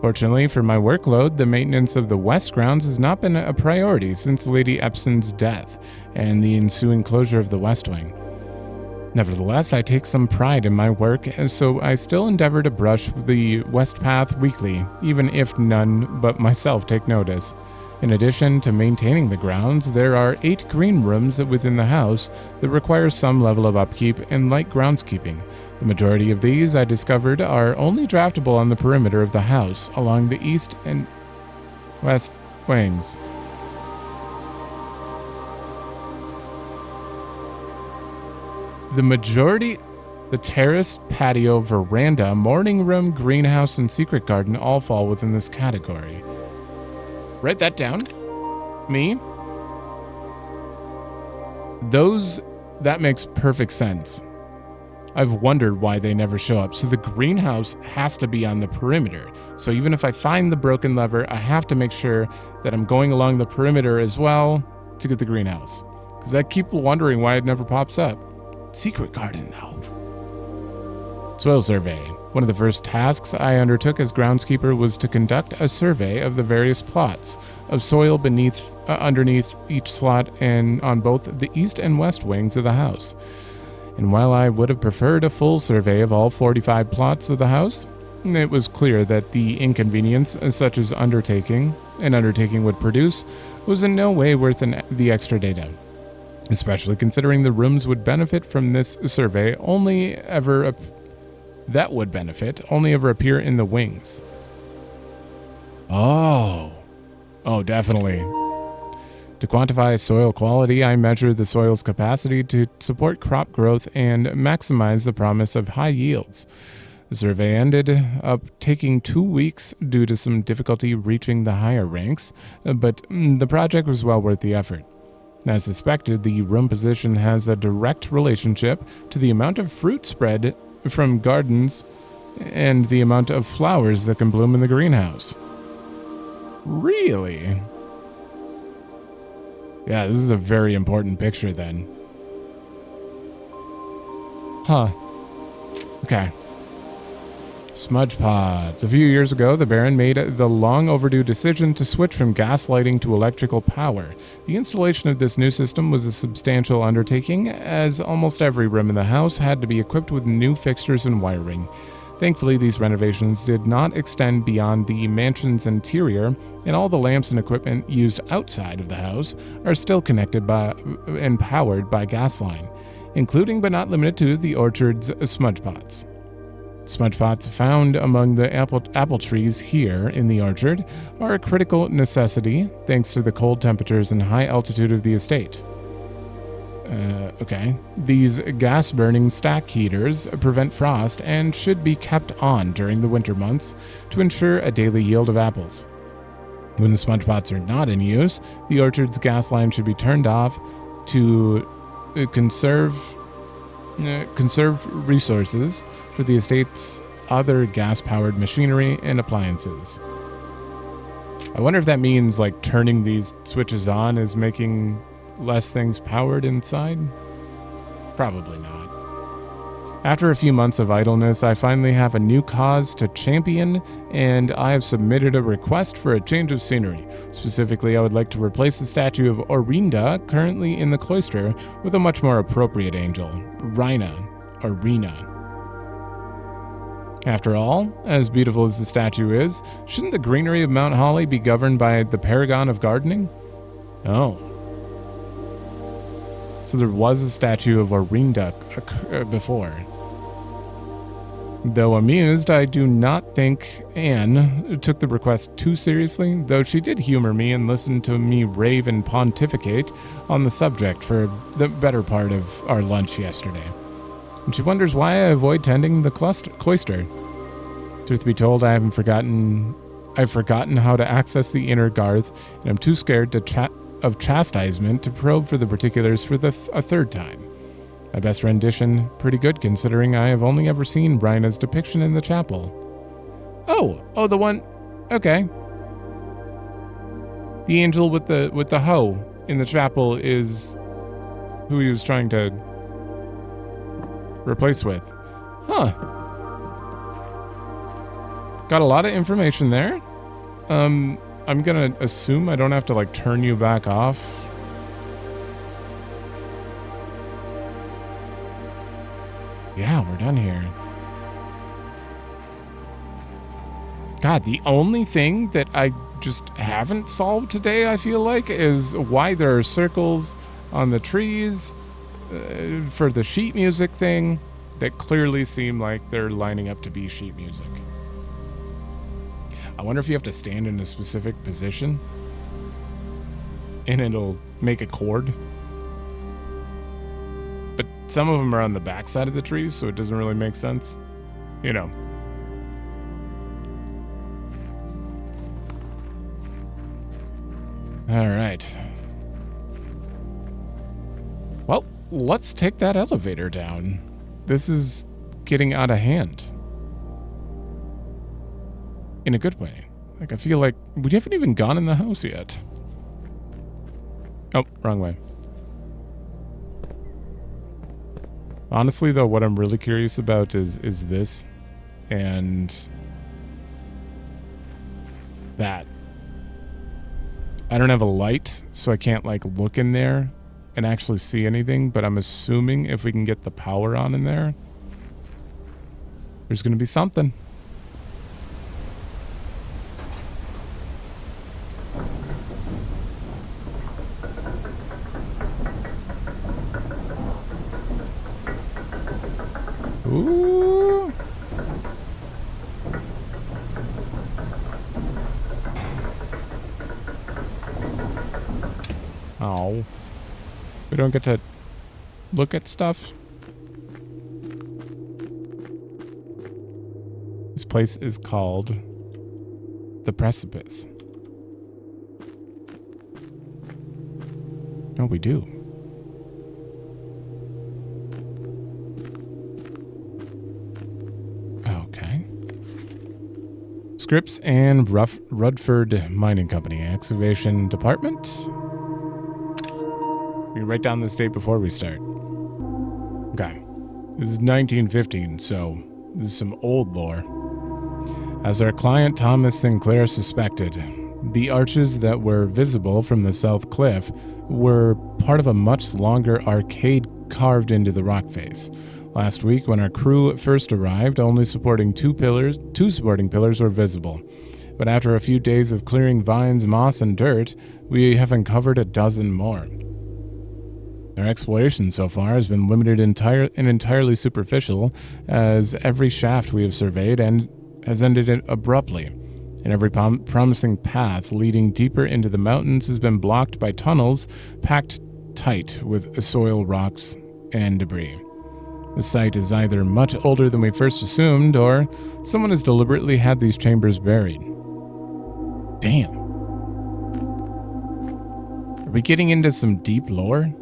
Fortunately for my workload, the maintenance of the west grounds has not been a priority since Lady Epson's death and the ensuing closure of the west wing. Nevertheless, I take some pride in my work, and so I still endeavor to brush the west path weekly, even if none but myself take notice. In addition to maintaining the grounds, there are 8 green rooms within the house that require some level of upkeep and light groundskeeping. The majority of these, I discovered, are only draftable on the perimeter of the house along the east and west wings. The terrace, patio, veranda, morning room, greenhouse, and secret garden all fall within this category. Write that down. Me. That makes perfect sense. I've wondered why they never show up. So the greenhouse has to be on the perimeter. So even if I find the broken lever, I have to make sure that I'm going along the perimeter as well to get the greenhouse. Because I keep wondering why it never pops up. Secret garden, though. Soil survey. One of the first tasks I undertook as groundskeeper was to conduct a survey of the various plots of soil underneath each slot and on both the east and west wings of the house. And while I would have preferred a full survey of all 45 plots of the house, it was clear that the inconvenience such as an undertaking would produce was in no way worth the extra data, especially considering the rooms would benefit from this survey only ever appear in the wings. Oh, definitely. To quantify soil quality, I measure the soil's capacity to support crop growth and maximize the promise of high yields. The survey ended up taking 2 weeks due to some difficulty reaching the higher ranks, but the project was well worth the effort. As suspected, the room position has a direct relationship to the amount of fruit spread from gardens and the amount of flowers that can bloom in the greenhouse. Really? Yeah, this is a very important picture then. Huh. Okay. Smudge pots. A few years ago, the Baron made the long overdue decision to switch from gas lighting to electrical power. The installation of this new system was a substantial undertaking, as almost every room in the house had to be equipped with new fixtures and wiring. Thankfully, these renovations did not extend beyond the mansion's interior, and all the lamps and equipment used outside of the house are still connected by and powered by gas line, including but not limited to the orchard's smudge pots. Smudge pots found among the apple trees here in the orchard are a critical necessity thanks to the cold temperatures and high altitude of the estate. Okay. These gas-burning stack heaters prevent frost and should be kept on during the winter months to ensure a daily yield of apples. When the smudge pots are not in use, the orchard's gas line should be turned off to conserve resources for the estate's other gas-powered machinery and appliances. I wonder if that means like turning these switches on is making less things powered inside? Probably not. After a few months of idleness, I finally have a new cause to champion, and I have submitted a request for a change of scenery. Specifically, I would like to replace the statue of Orinda, currently in the cloister, with a much more appropriate angel, Rina. After all, as beautiful as the statue is, shouldn't the greenery of Mount Holly be governed by the paragon of gardening? Oh. So there was a statue of Orinda before. Though amused, I do not think Anne took the request too seriously, though she did humor me and listen to me rave and pontificate on the subject for the better part of our lunch yesterday. And she wonders why I avoid tending the cloister. Truth be told, I've forgotten how to access the inner garth, and I'm too scared of chastisement to probe for the particulars for a third time. My best rendition, pretty good considering I have only ever seen Bryna's depiction in the chapel. Oh, the one. Okay. The angel with the hoe in the chapel is who he was trying to replace with. Huh. Got a lot of information there. I'm gonna assume I don't have to like turn you back off. Yeah, we're done here. God, the only thing that I just haven't solved today, I feel like, is why there are circles on the trees for the sheet music thing that clearly seem like they're lining up to be sheet music. I wonder if you have to stand in a specific position and it'll make a chord. But some of them are on the back side of the trees, so it doesn't really make sense. You know. All right. Well, let's take that elevator down. This is getting out of hand. In a good way. Like, I feel like we haven't even gone in the house yet. Oh, wrong way. Honestly, though, what I'm really curious about is this and that. I don't have a light, so I can't, like, look in there and actually see anything, but I'm assuming if we can get the power on in there, there's going to be something. Ooh. Oh. We don't get to look at stuff. This place is called The Precipice. Oh, we do. Okay. Scripps and Rudford Mining Company, Excavation Department. We write down this date before we start. Okay. This is 1915, so this is some old lore. As our client Thomas Sinclair suspected, the arches that were visible from the south cliff were part of a much longer arcade carved into the rock face. Last week, when our crew first arrived, only two supporting pillars were visible. But after a few days of clearing vines, moss, and dirt, we have uncovered a dozen more. Our exploration so far has been limited and entirely superficial, as every shaft we have surveyed has ended abruptly, and every promising path leading deeper into the mountains has been blocked by tunnels packed tight with soil, rocks, and debris. The site is either much older than we first assumed, or someone has deliberately had these chambers buried. Damn. Are we getting into some deep lore?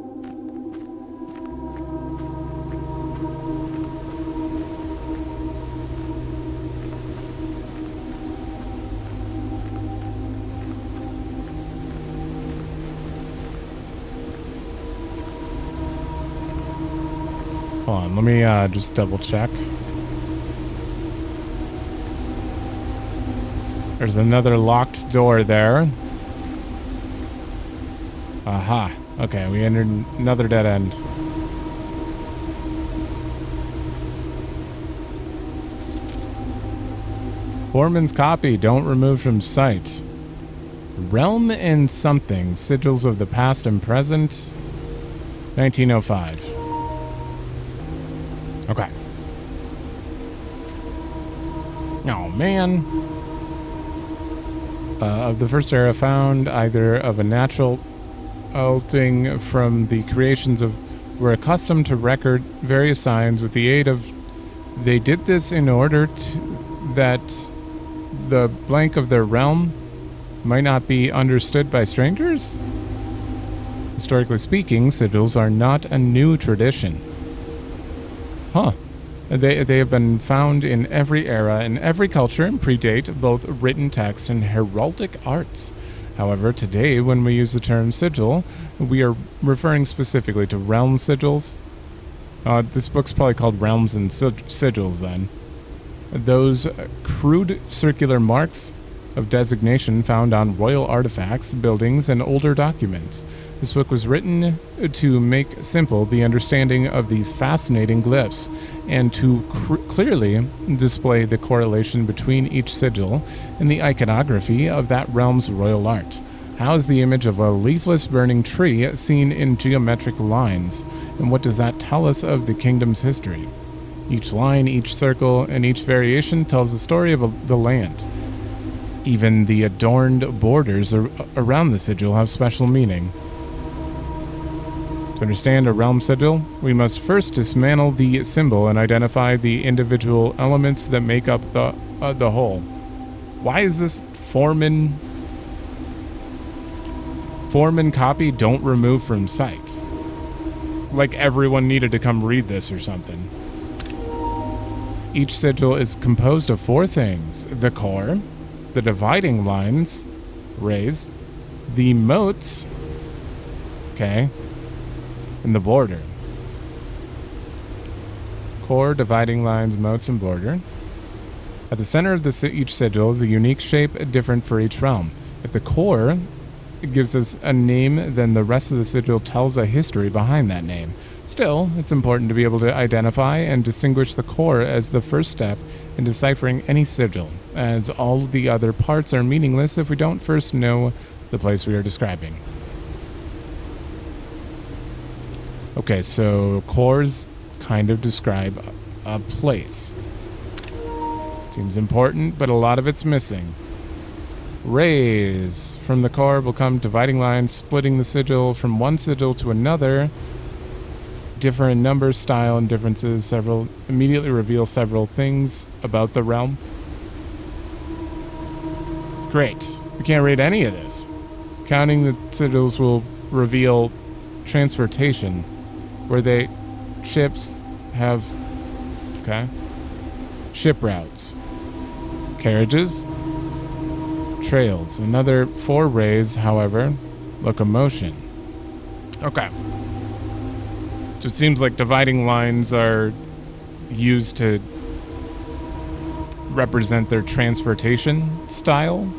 Hold on, let me just double check. There's another locked door there. Aha. Okay, we entered another dead end. Foreman's copy, don't remove from sight. Realm and something, sigils of the past and present, 1905. Okay. Oh, man. Of the first era found, either of a natural altering from the creations of, were accustomed to record various signs with the aid of, they did this in order that the blank of their realm might not be understood by strangers? Historically speaking, sigils are not a new tradition. Huh. They have been found in every era, in every culture, and predate both written text and heraldic arts. However, today, when we use the term sigil, we are referring specifically to realm sigils. This book's probably called Realms and Sigils, then. Those crude circular marks of designation found on royal artifacts, buildings, and older documents. This book was written to make simple the understanding of these fascinating glyphs and to clearly display the correlation between each sigil and the iconography of that realm's royal art. How is the image of a leafless burning tree seen in geometric lines, and what does that tell us of the kingdom's history? Each line, each circle, and each variation tells the story of the land. Even the adorned borders around the sigil have special meaning. To understand a realm sigil, we must first dismantle the symbol and identify the individual elements that make up the whole. Why is this Foreman copy don't remove from sight? Like everyone needed to come read this or something. Each sigil is composed of 4 things: the core, the dividing lines, raised, the moats, okay, and the border. Core, dividing lines, moats, and border. At the center of each sigil is a unique shape different for each realm. If the core gives us a name, then the rest of the sigil tells a history behind that name. Still, it's important to be able to identify and distinguish the core as the first step in deciphering any sigil, as all the other parts are meaningless if we don't first know the place we are describing. Okay, so cores kind of describe a place. Seems important, but a lot of it's missing. Rays from the core will come dividing lines, splitting the sigil from one sigil to another. Different number, style, and differences several immediately reveal several things about the realm. Great. We can't read any of this. Counting the sigils will reveal transportation, where they ships have ship routes, carriages, trails. Another 4 rays, however, locomotion. Okay. So it seems like dividing lines are used to represent their transportation style.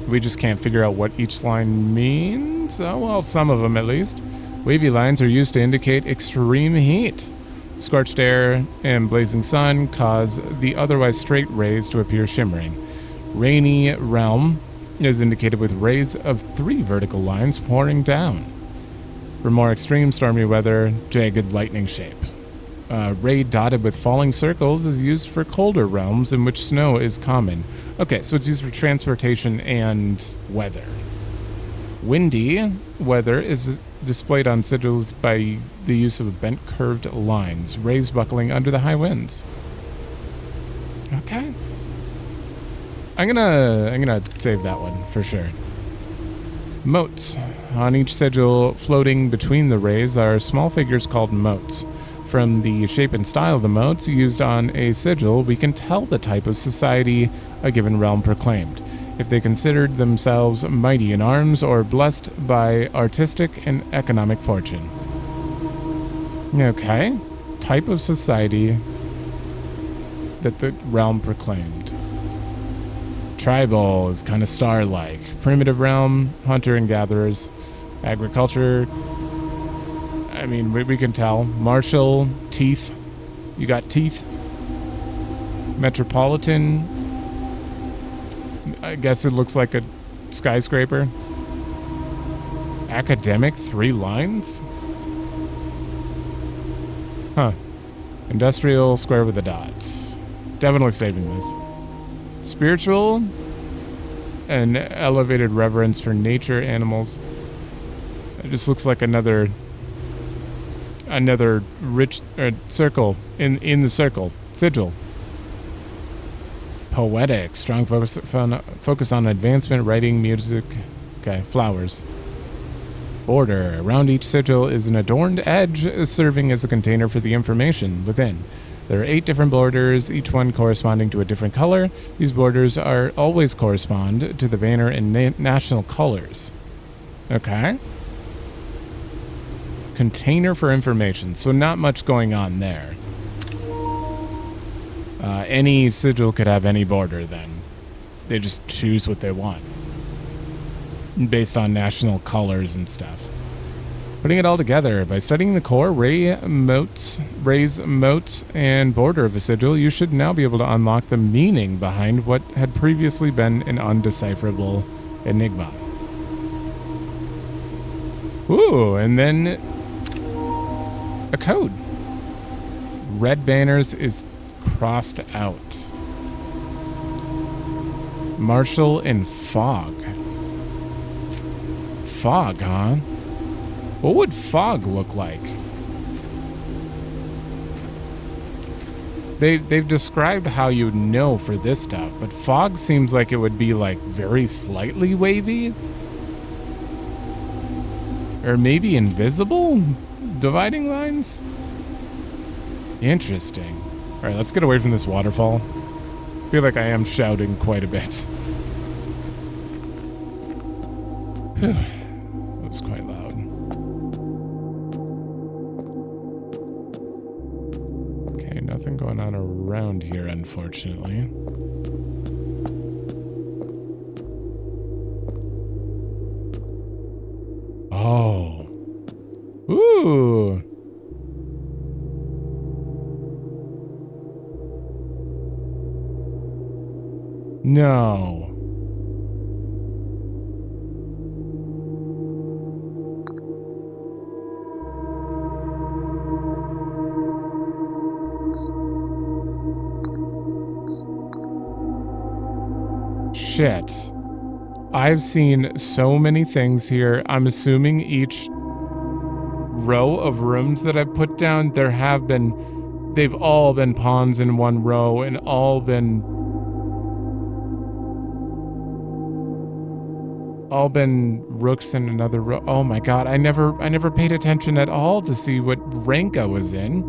We just can't figure out what each line means. Oh, well, some of them at least. Wavy lines are used to indicate extreme heat. Scorched air and blazing sun cause the otherwise straight rays to appear shimmering. Rainy realm is indicated with rays of 3 vertical lines pouring down. For more extreme stormy weather, jagged lightning shape. Ray dotted with falling circles is used for colder realms in which snow is common. Okay, so it's used for transportation and weather. Windy weather is displayed on sigils by the use of bent curved lines, rays buckling under the high winds. Okay. I'm gonna save that one for sure. Moats. On each sigil floating between the rays are small figures called moats. From the shape and style of the moats used on a sigil, we can tell the type of society a given realm proclaimed, if they considered themselves mighty in arms or blessed by artistic and economic fortune. Okay. Type of society that the realm proclaimed. Tribal is kind of star-like. Primitive realm, hunter and gatherers. Agriculture, I mean, we can tell. Martial, teeth. You got teeth. Metropolitan, I guess it looks like a skyscraper. Academic, 3 lines? Huh. Industrial, square with a dot. Definitely saving this. Spiritual, an elevated reverence for nature, animals. It just looks like another rich circle in the circle. Sigil. Poetic, strong focus on advancement, writing, music. Okay, flowers. Border. Around each sigil is an adorned edge serving as a container for the information within. There are 8 different borders, each one corresponding to a different color. These borders are always correspond to the banner and national colors. Okay. Container for information, so not much going on there. Any sigil could have any border then. They just choose what they want based on national colors and stuff. Putting it all together, by studying the core, rays, motes, and border of a sigil, you should now be able to unlock the meaning behind what had previously been an undecipherable enigma. Ooh, and then a code. Red banners is crossed out. Marshall and Fog. Fog, huh? What would fog look like? They've described how you'd know for this stuff, but fog seems like it would be like very slightly wavy. Or maybe invisible dividing lines? Interesting. Alright, let's get away from this waterfall. I feel like I am shouting quite a bit. Whew. That was quite loud. Okay, nothing going on around here, unfortunately. Oh. Ooh. No. Shit. I've seen so many things here. I'm assuming each row of rooms that I've put down, they've all been pawns in one row and all been rooks in another row. Oh my god, I never paid attention at all to see what rank I was in.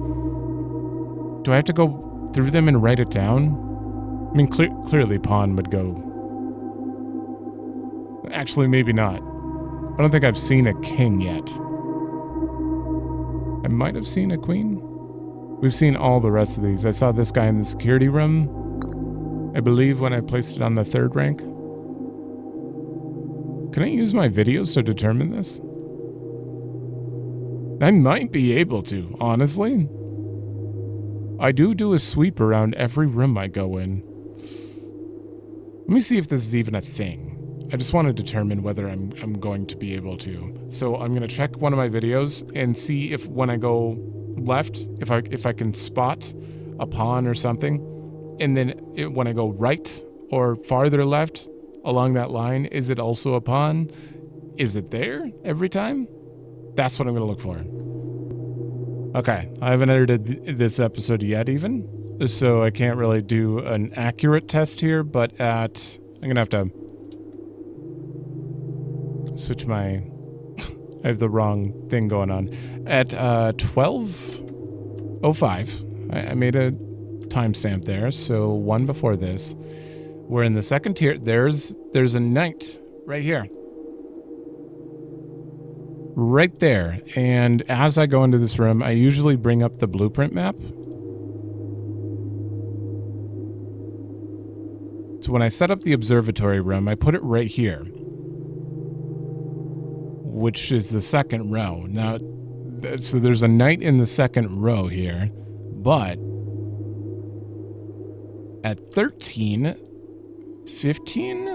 Do I have to go through them and write it down? I mean, clearly pawn would go. Actually, maybe not. I don't think I've seen a king yet. I might have seen a queen. We've seen all the rest of these. I saw this guy in the security room, I believe, when I placed it on the 3rd rank. Can I use my videos to determine this? I might be able to, honestly. I do a sweep around every room I go in. Let me see if this is even a thing. I just want to determine whether I'm going to be able to. So I'm going to check one of my videos and see if when I go left, if I can spot a pawn or something. And then when I go right or farther left along that line, is it also a pawn? Is it there every time? That's what I'm going to look for. Okay, I haven't edited this episode yet even, so I can't really do an accurate test here, but I'm going to have to switch my... I have the wrong thing going on. At 12:05, I made a timestamp there, so one before this. We're in the 2nd tier. There's a knight right here. Right there. And as I go into this room, I usually bring up the blueprint map. So when I set up the observatory room, I put it right here, which is the 2nd row. Now, so there's a knight in the 2nd row here, but at 13, 15,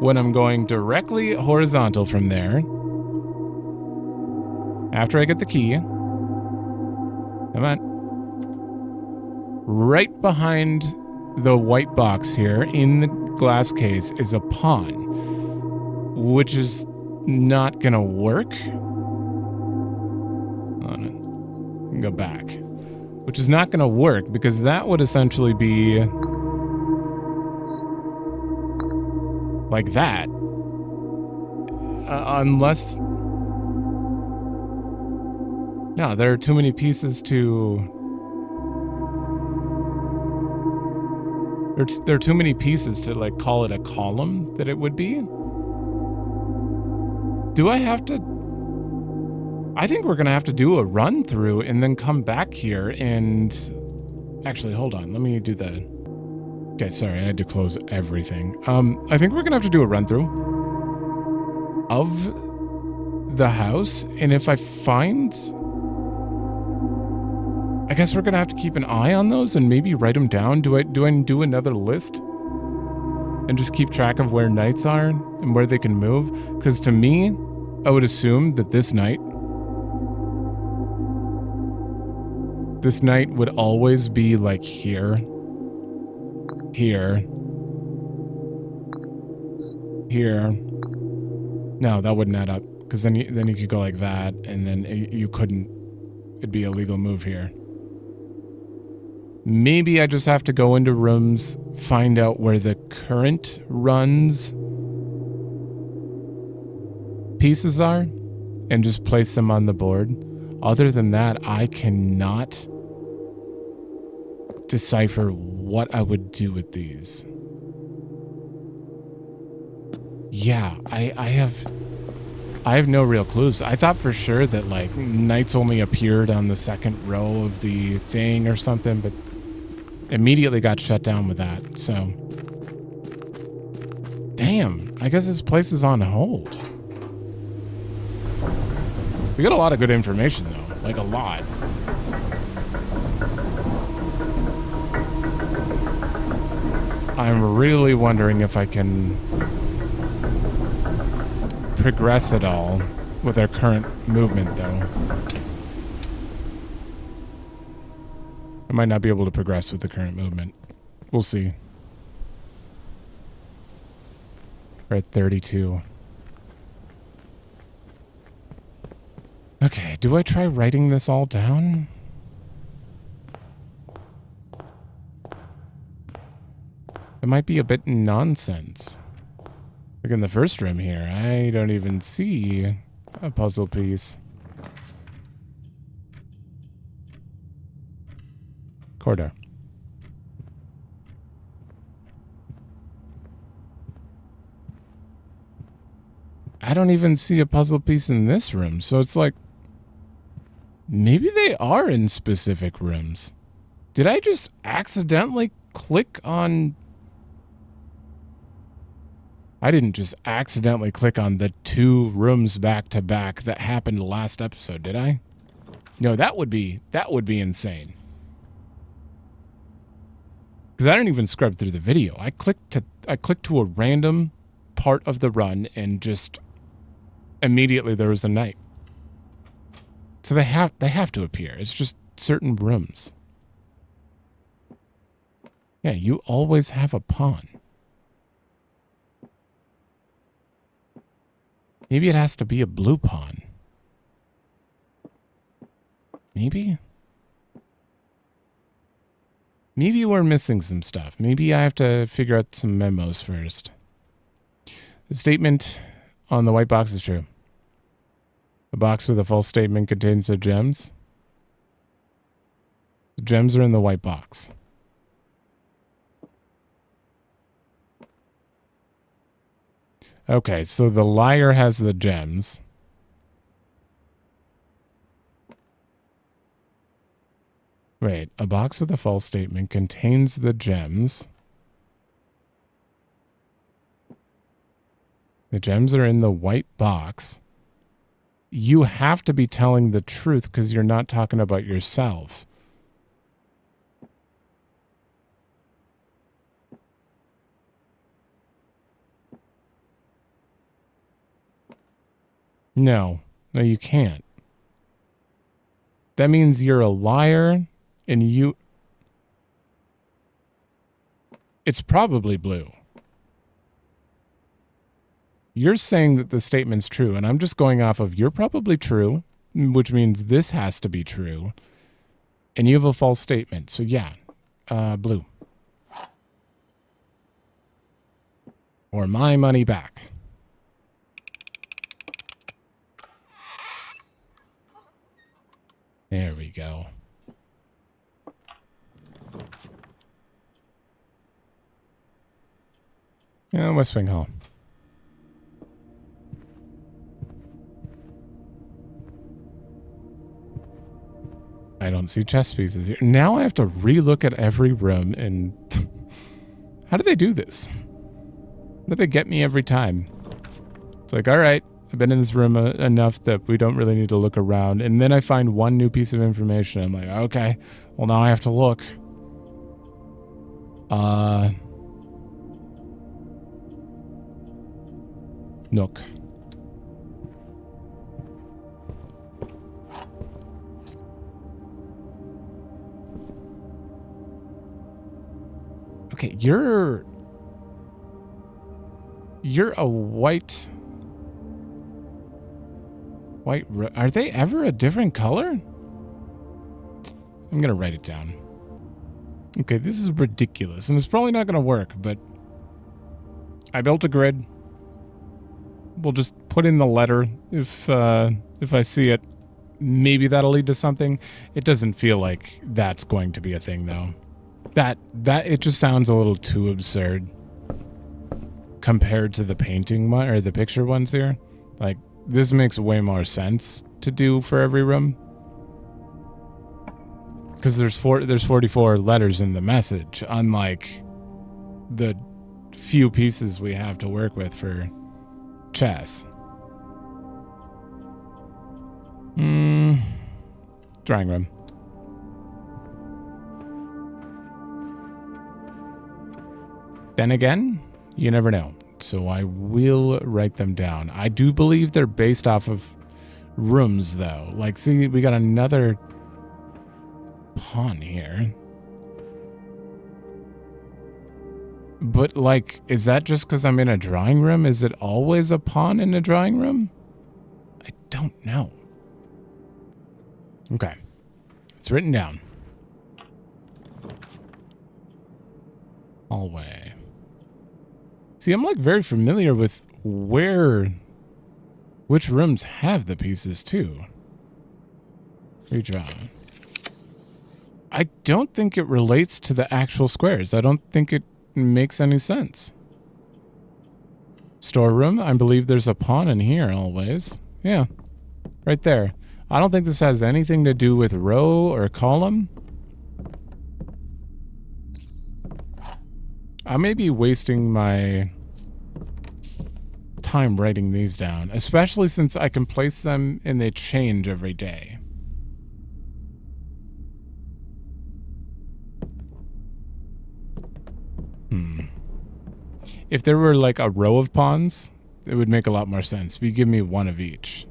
when I'm going directly horizontal from there, after I get the key, come on, right behind the white box here in the glass case is a pawn, which is not gonna work. Hold on, go back. Which is not gonna work because that would essentially be like that. Unless... No, there are too many pieces to... There are too many pieces to, like, call it a column that it would be. Do I have to... I think we're going to have to do a run through and then come back here and... Actually, hold on. Let me do the... Okay, sorry, I had to close everything. I think we're gonna have to do a run-through of the house, and if I find... I guess we're gonna have to keep an eye on those and maybe write them down. Do I do another list? And just keep track of where knights are and where they can move? Because to me, I would assume that this knight would always be like here. Here. Here. No, that wouldn't add up. Because then you could go like that, and then you couldn't. It'd be a legal move here. Maybe I just have to go into rooms, find out where the current runs pieces are, and just place them on the board. Other than that, I cannot decipher what I would do with these. Yeah, I have no real clues. I thought for sure that like knights only appeared on the second row of the thing or something, but immediately got shut down with that. So, damn, I guess this place is on hold. We got a lot of good information though, like a lot. I'm really wondering if I can progress at all with our current movement though. I might not be able to progress with the current movement. We'll see. We're at 32. Okay, do I try writing this all down? It might be a bit nonsense. Like in the first room here, I don't even see a puzzle piece. Corridor. I don't even see a puzzle piece in this room, so it's like... Maybe they are in specific rooms. Did I just accidentally click on... I didn't just accidentally click on the 2 rooms back to back that happened last episode, did I? No, that would be insane. Because I didn't even scrub through the video. I clicked to a random part of the run and just immediately there was a knight. So they have to appear. It's just certain rooms. Yeah, you always have a pawn. Maybe it has to be a blue pawn. Maybe? Maybe we're missing some stuff. Maybe I have to figure out some memos first. The statement on the white box is true. A box with a false statement contains the gems. The gems are in the white box. Okay, so the liar has the gems. Wait, a box with a false statement contains the gems. The gems are in the white box. You have to be telling the truth because you're not talking about yourself. No, you can't. That means you're a liar and you... It's probably blue. You're saying that the statement's true, and I'm just going off of you're probably true, which means this has to be true, and you have a false statement. So yeah, blue. Or my money back. There we go. Yeah, West Wing Hall. I don't see chess pieces here. Now I have to relook at every room and How do they do this? How do they get me every time? It's like, all right, I've been in this room enough that we don't really need to look around. And then I find one new piece of information. I'm like, okay, well, now I have to look. Nook. Okay, you're a white... Are they ever a different color? I'm gonna write it down. Okay, this is ridiculous, and it's probably not gonna work, but I built a grid. We'll just put in the letter if I see it. Maybe that'll lead to something. It doesn't feel like that's going to be a thing, though. That it just sounds a little too absurd compared to the painting one or the picture ones here. Like, this makes way more sense to do for every room. Because there's 44 letters in the message, unlike the few pieces we have to work with for chess. Drawing room. Then again, you never know. So I will write them down. I do believe they're based off of rooms, though. Like, see, we got another pawn here. But, like, is that just because I'm in a drawing room? Is it always a pawn in a drawing room? I don't know. Okay. It's written down. Hallway. See, I'm, like, very familiar with which rooms have the pieces, too. Redraw. I don't think it relates to the actual squares. I don't think it makes any sense. Storeroom. I believe there's a pawn in here always. Yeah. Right there. I don't think this has anything to do with row or column. I may be wasting my time writing these down, especially since I can place them and they change every day. If there were like a row of pawns, it would make a lot more sense. But you give me one of each.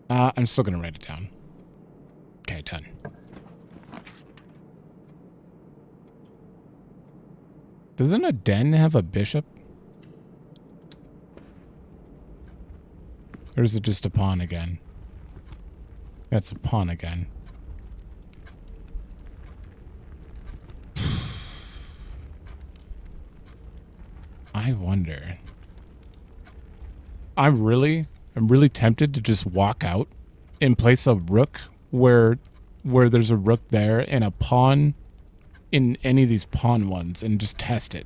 I'm still going to write it down. Okay, done. Doesn't a den have a bishop? Or is it just a pawn again? That's a pawn again. I wonder. I'm really tempted to just walk out and place a rook where there's a rook there and a pawn in any of these pawn ones and just test it.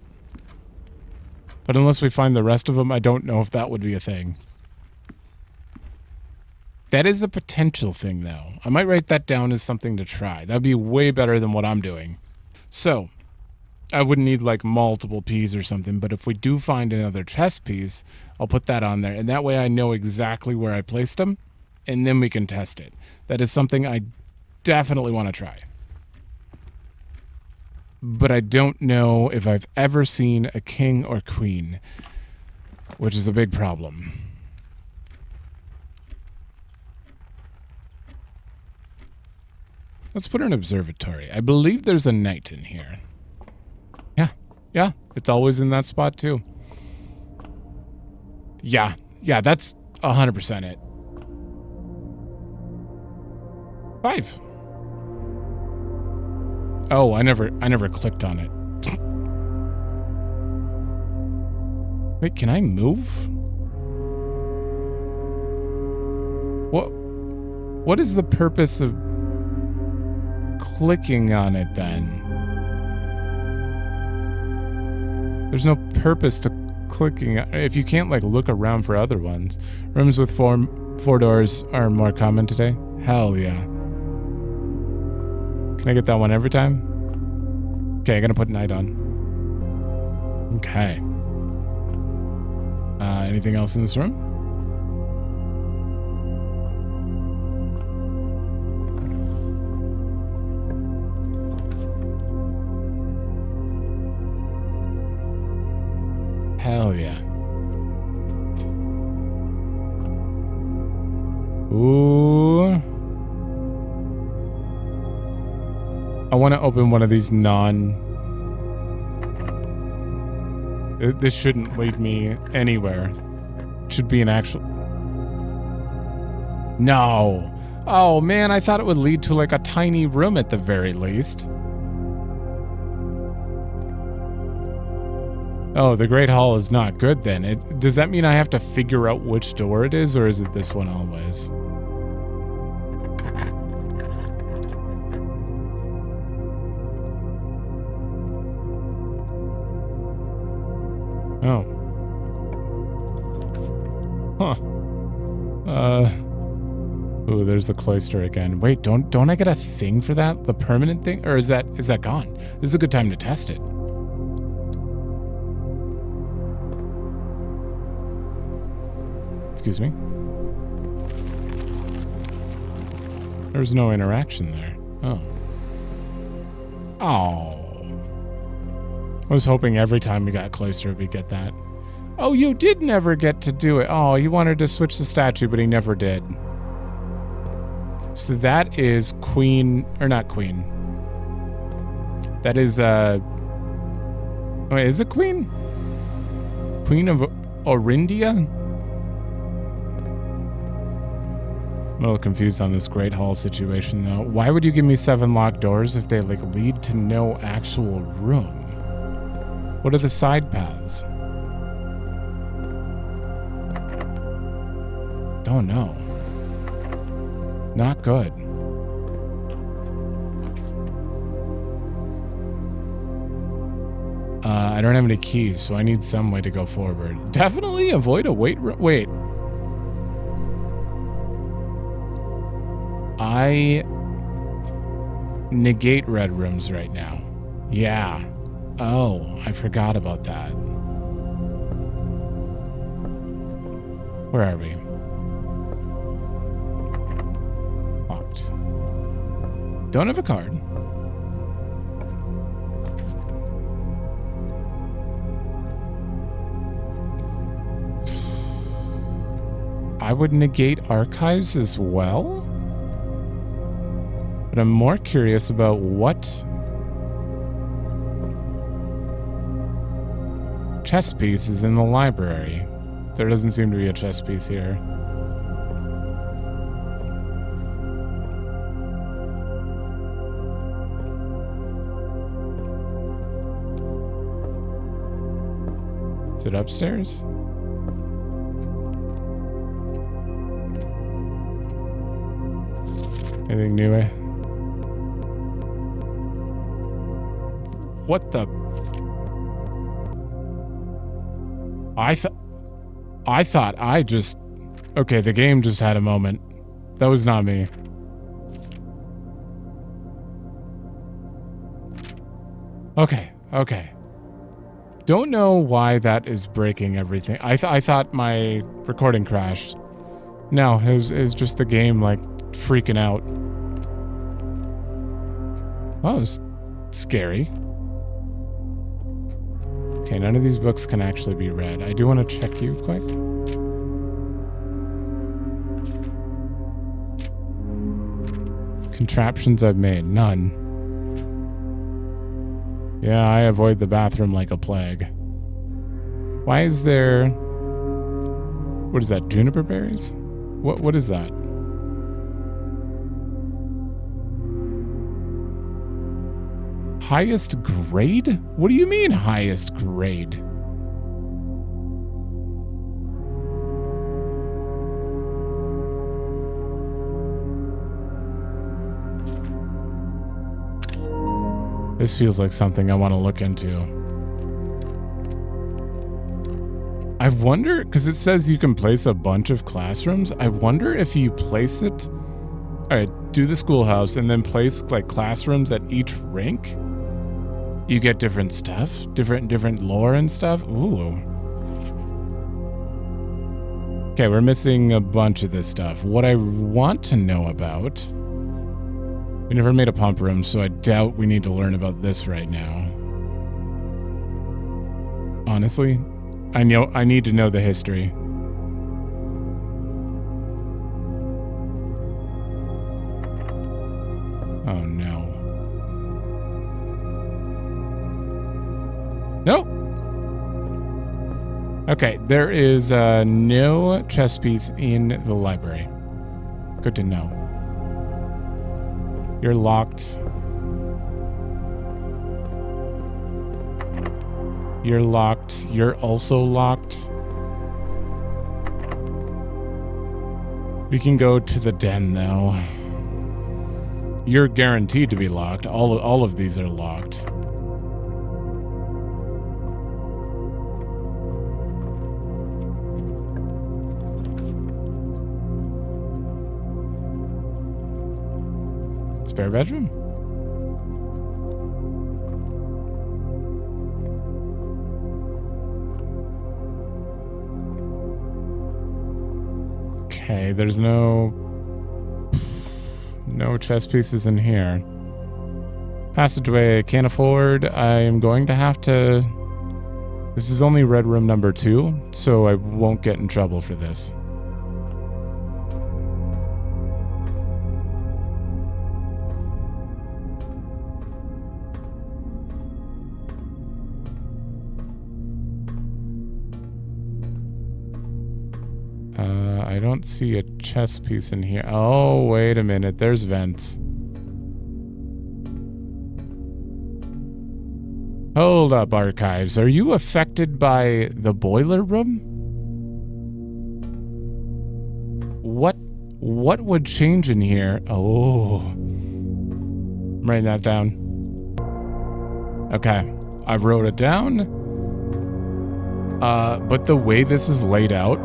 But unless we find the rest of them, I don't know if that would be a thing. That is a potential thing, though. I might write that down as something to try. That'd be way better than what I'm doing. So, I wouldn't need like multiple P's or something, but if we do find another chess piece, I'll put that on there. And that way I know exactly where I placed them, and then we can test it. That is something I definitely want to try. But I don't know if I've ever seen a king or queen, which is a big problem. Let's put an observatory. I believe there's a knight in here. Yeah, it's always in that spot too. Yeah, that's 100% it. 5. Oh, I never clicked on it. Wait, can I move? What is the purpose of clicking on it then? There's no purpose to clicking if you can't like look around for other ones. Rooms with four doors are more common today. Hell yeah. Can I get that one every time? Okay, I gotta put night on. Okay. Anything else in this room? Hell yeah. Ooh. I want to open one of these This shouldn't lead me anywhere. It should be an actual... No. Oh, man, I thought it would lead to, like, a tiny room at the very least. Oh, the Great Hall is not good, then. Does that mean I have to figure out which door it is, or is it this one always? Oh. Huh. Ooh, there's the cloister again. Wait, don't I get a thing for that? The permanent thing? Or is that gone? This is a good time to test it. Excuse me. There's no interaction there. Oh. Oh. I was hoping every time we got cloister we'd get that. Oh, you did never get to do it. Oh, he wanted to switch the statue, but he never did. So that is Queen, or not Queen. That is, wait, is it Queen? Queen of Orindia? I'm a little confused on this Great Hall situation, though. Why would you give me 7 locked doors if they, like, lead to no actual room? What are the side paths? Don't know. Not good. I don't have any keys, so I need some way to go forward. Definitely avoid a wait. I negate red rooms right now. Yeah. Oh, I forgot about that. Where are we? Locked. Don't have a card. I would negate archives as well. But I'm more curious about what chess piece is in the library. There doesn't seem to be a chess piece here. Is it upstairs? Anything new? What the? I thought I just... Okay, the game just had a moment. That was not me. Okay. Don't know why that is breaking everything. I thought my recording crashed. No, it was just the game, like, freaking out. Well, that was scary. Okay, none of these books can actually be read. I do want to check you quick. Contraptions I've made. None. Yeah, I avoid the bathroom like a plague. Why is there... What is that? Juniper berries? What is that? Highest grade? What do you mean highest grade? This feels like something I want to look into. I wonder, because it says you can place a bunch of classrooms. I wonder if you place it... Alright, do the schoolhouse and then place like classrooms at each rink. You get different stuff, different lore and stuff. Ooh. Okay, we're missing a bunch of this stuff. What I want to know about... We never made a pump room, so I doubt we need to learn about this right now. Honestly, I need to know the history. Oh no. Nope. Okay, there is no chess piece in the library. Good to know. You're locked. You're locked. You're also locked. We can go to the den, though. You're guaranteed to be locked. All of these are locked. Spare bedroom? Okay, there's no chess pieces in here. Passageway I can't afford. I am going to have to... This is only red room number 2, so I won't get in trouble for this. I don't see a chess piece in here. Oh, wait a minute. There's vents. Hold up, archives. Are you affected by the boiler room? What would change in here? Oh. I'm writing that down. Okay. I wrote it down. But the way this is laid out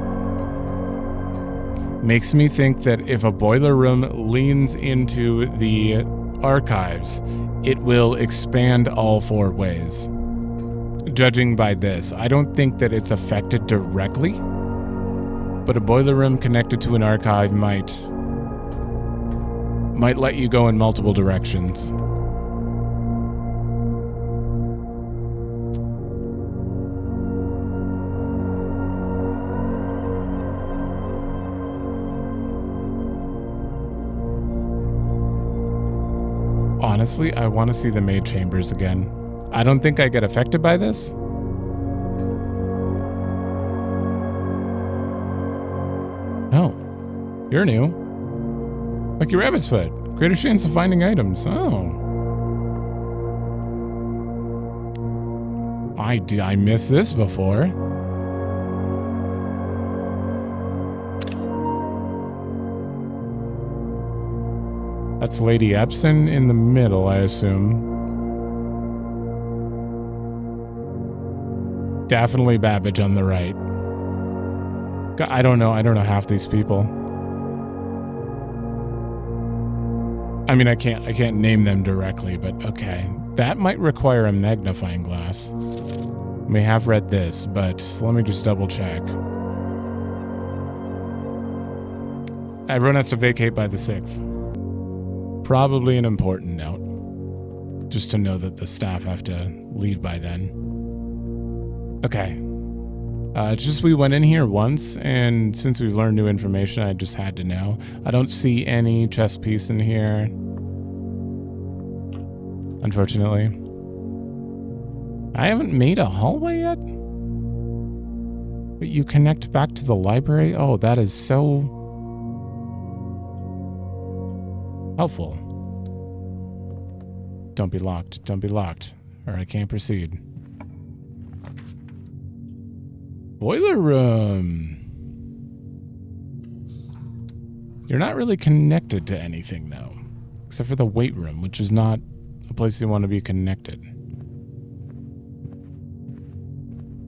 makes me think that if a boiler room leans into the archives, it will expand all 4 ways. Judging by this, I don't think that it's affected directly, but a boiler room connected to an archive might let you go in multiple directions. Honestly, I want to see the maid chambers again. I don't think I get affected by this. Oh, you're new. Lucky rabbit's foot. Greater chance of finding items. Oh. I missed this before. That's Lady Epson in the middle, I assume. Definitely Babbage on the right. I don't know half these people. I mean, I can't name them directly, but okay. That might require a magnifying glass. We have read this, but let me just double check. Everyone has to vacate by the 6th. Probably an important note. Just to know that the staff have to leave by then. Okay. Just we went in here once, and since we've learned new information, I just had to know. I don't see any chess piece in here. Unfortunately. I haven't made a hallway yet? But you connect back to the library? Oh, that is so... helpful. Don't be locked. Don't be locked, or I can't proceed. Boiler room. You're not really connected to anything, though. Except for the weight room, which is not a place you want to be connected.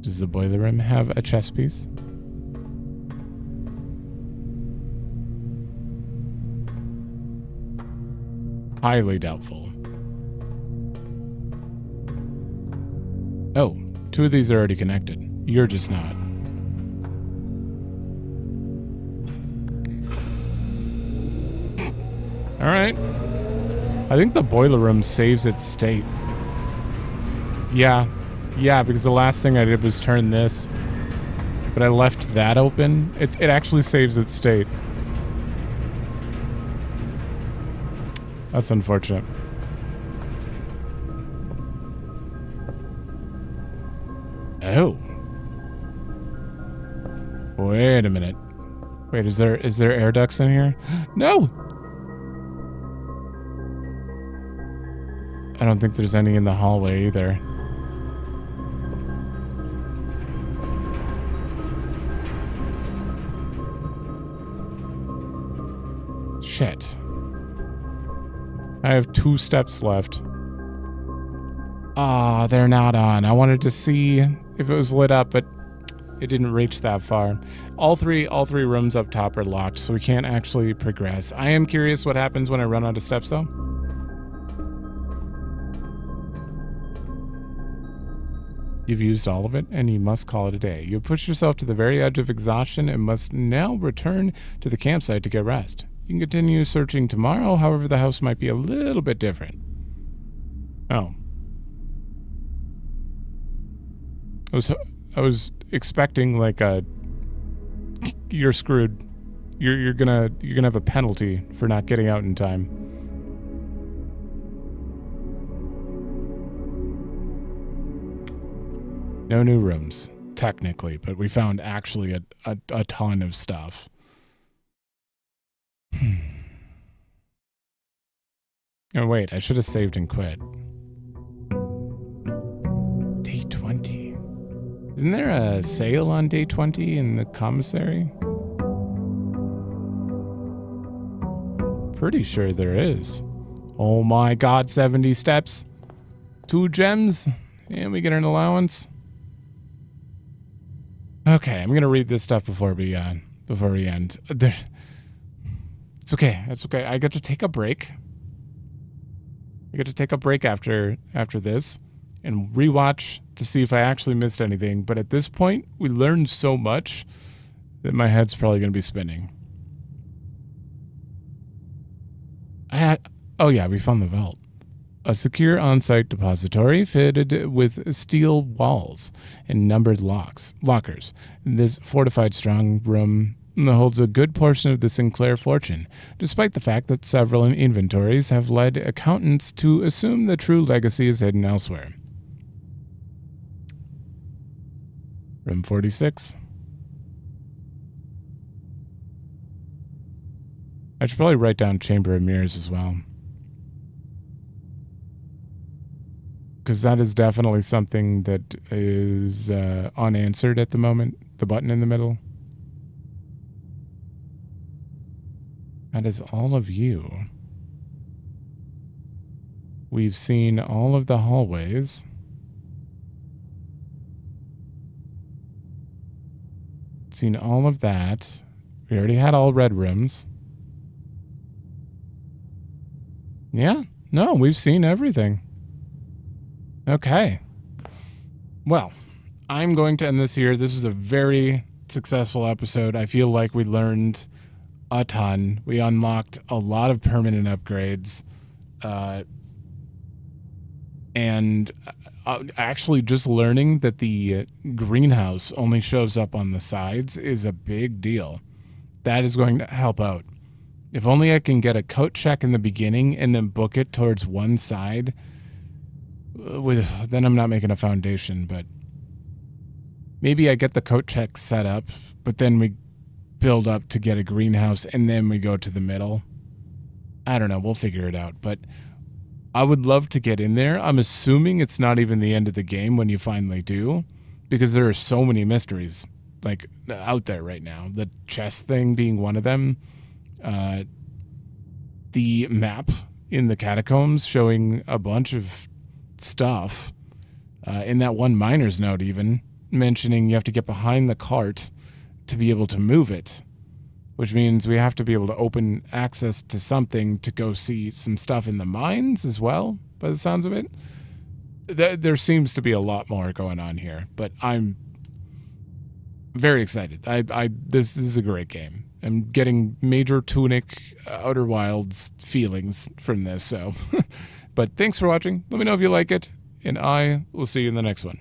Does the boiler room have a chess piece? Highly doubtful. Oh, 2 of these are already connected. You're just not. All right. I think the boiler room saves its state. Yeah. Yeah, because the last thing I did was turn this. But I left that open. It actually saves its state. That's unfortunate. Oh. Wait a minute. Wait, is there air ducts in here? No! I don't think there's any in the hallway either. Shit. I have 2 steps left. Ah, they're not on. I wanted to see if it was lit up, but it didn't reach that far. All three rooms up top are locked, so we can't actually progress. I am curious what happens when I run out of steps, though. You've used all of it, and you must call it a day. You've pushed yourself to the very edge of exhaustion and must now return to the campsite to get rest. You can continue searching tomorrow, however the house might be a little bit different. Oh. I was expecting like a you're screwed. You're gonna have a penalty for not getting out in time. No new rooms, technically, but we found actually a ton of stuff. Oh wait, I should have saved and quit. Day 20. Isn't there a sale on day 20 in the commissary? Pretty sure there is. Oh my god, 70 steps. 2 gems. And we get an allowance. Okay, I'm going to read this stuff before we end. It's okay. It's okay. I get to take a break. After this and rewatch to see if I actually missed anything. But at this point, we learned so much that my head's probably going to be spinning. Oh yeah, we found the vault. A secure on-site depository fitted with steel walls and numbered lockers. This fortified strong room holds a good portion of the Sinclair fortune, despite the fact that several inventories have led accountants to assume the true legacy is hidden elsewhere. Room 46. I should probably write down Chamber of Mirrors as well. Because that is definitely something that is unanswered at the moment. The button in the middle. That is all of you. We've seen all of the hallways. Seen all of that. We already had all red rooms. Yeah, no, we've seen everything. Okay. Well, I'm going to end this here. This was a very successful episode. I feel like we learned a ton. We unlocked a lot of permanent upgrades. And actually just learning that the greenhouse only shows up on the sides is a big deal. That is going to help out. If only I can get a coat check in the beginning and then book it towards one side, then I'm not making a foundation, but maybe I get the coat check set up, but then we build up to get a greenhouse and then we go to the middle. I don't know. We'll figure it out, but I would love to get in there. I'm assuming it's not even the end of the game when you finally do, because there are so many mysteries like out there right now. The chest thing being one of them. The map in the catacombs showing a bunch of stuff. In that one miner's note even mentioning you have to get behind the cart to be able to move it, which means we have to be able to open access to something to go see some stuff in the mines as well, by the sounds of it. there seems to be a lot more going on here, but I'm very excited. This is a great game. I'm getting major Tunic Outer Wilds feelings from this. So, but thanks for watching. Let me know if you like it, and I will see you in the next one.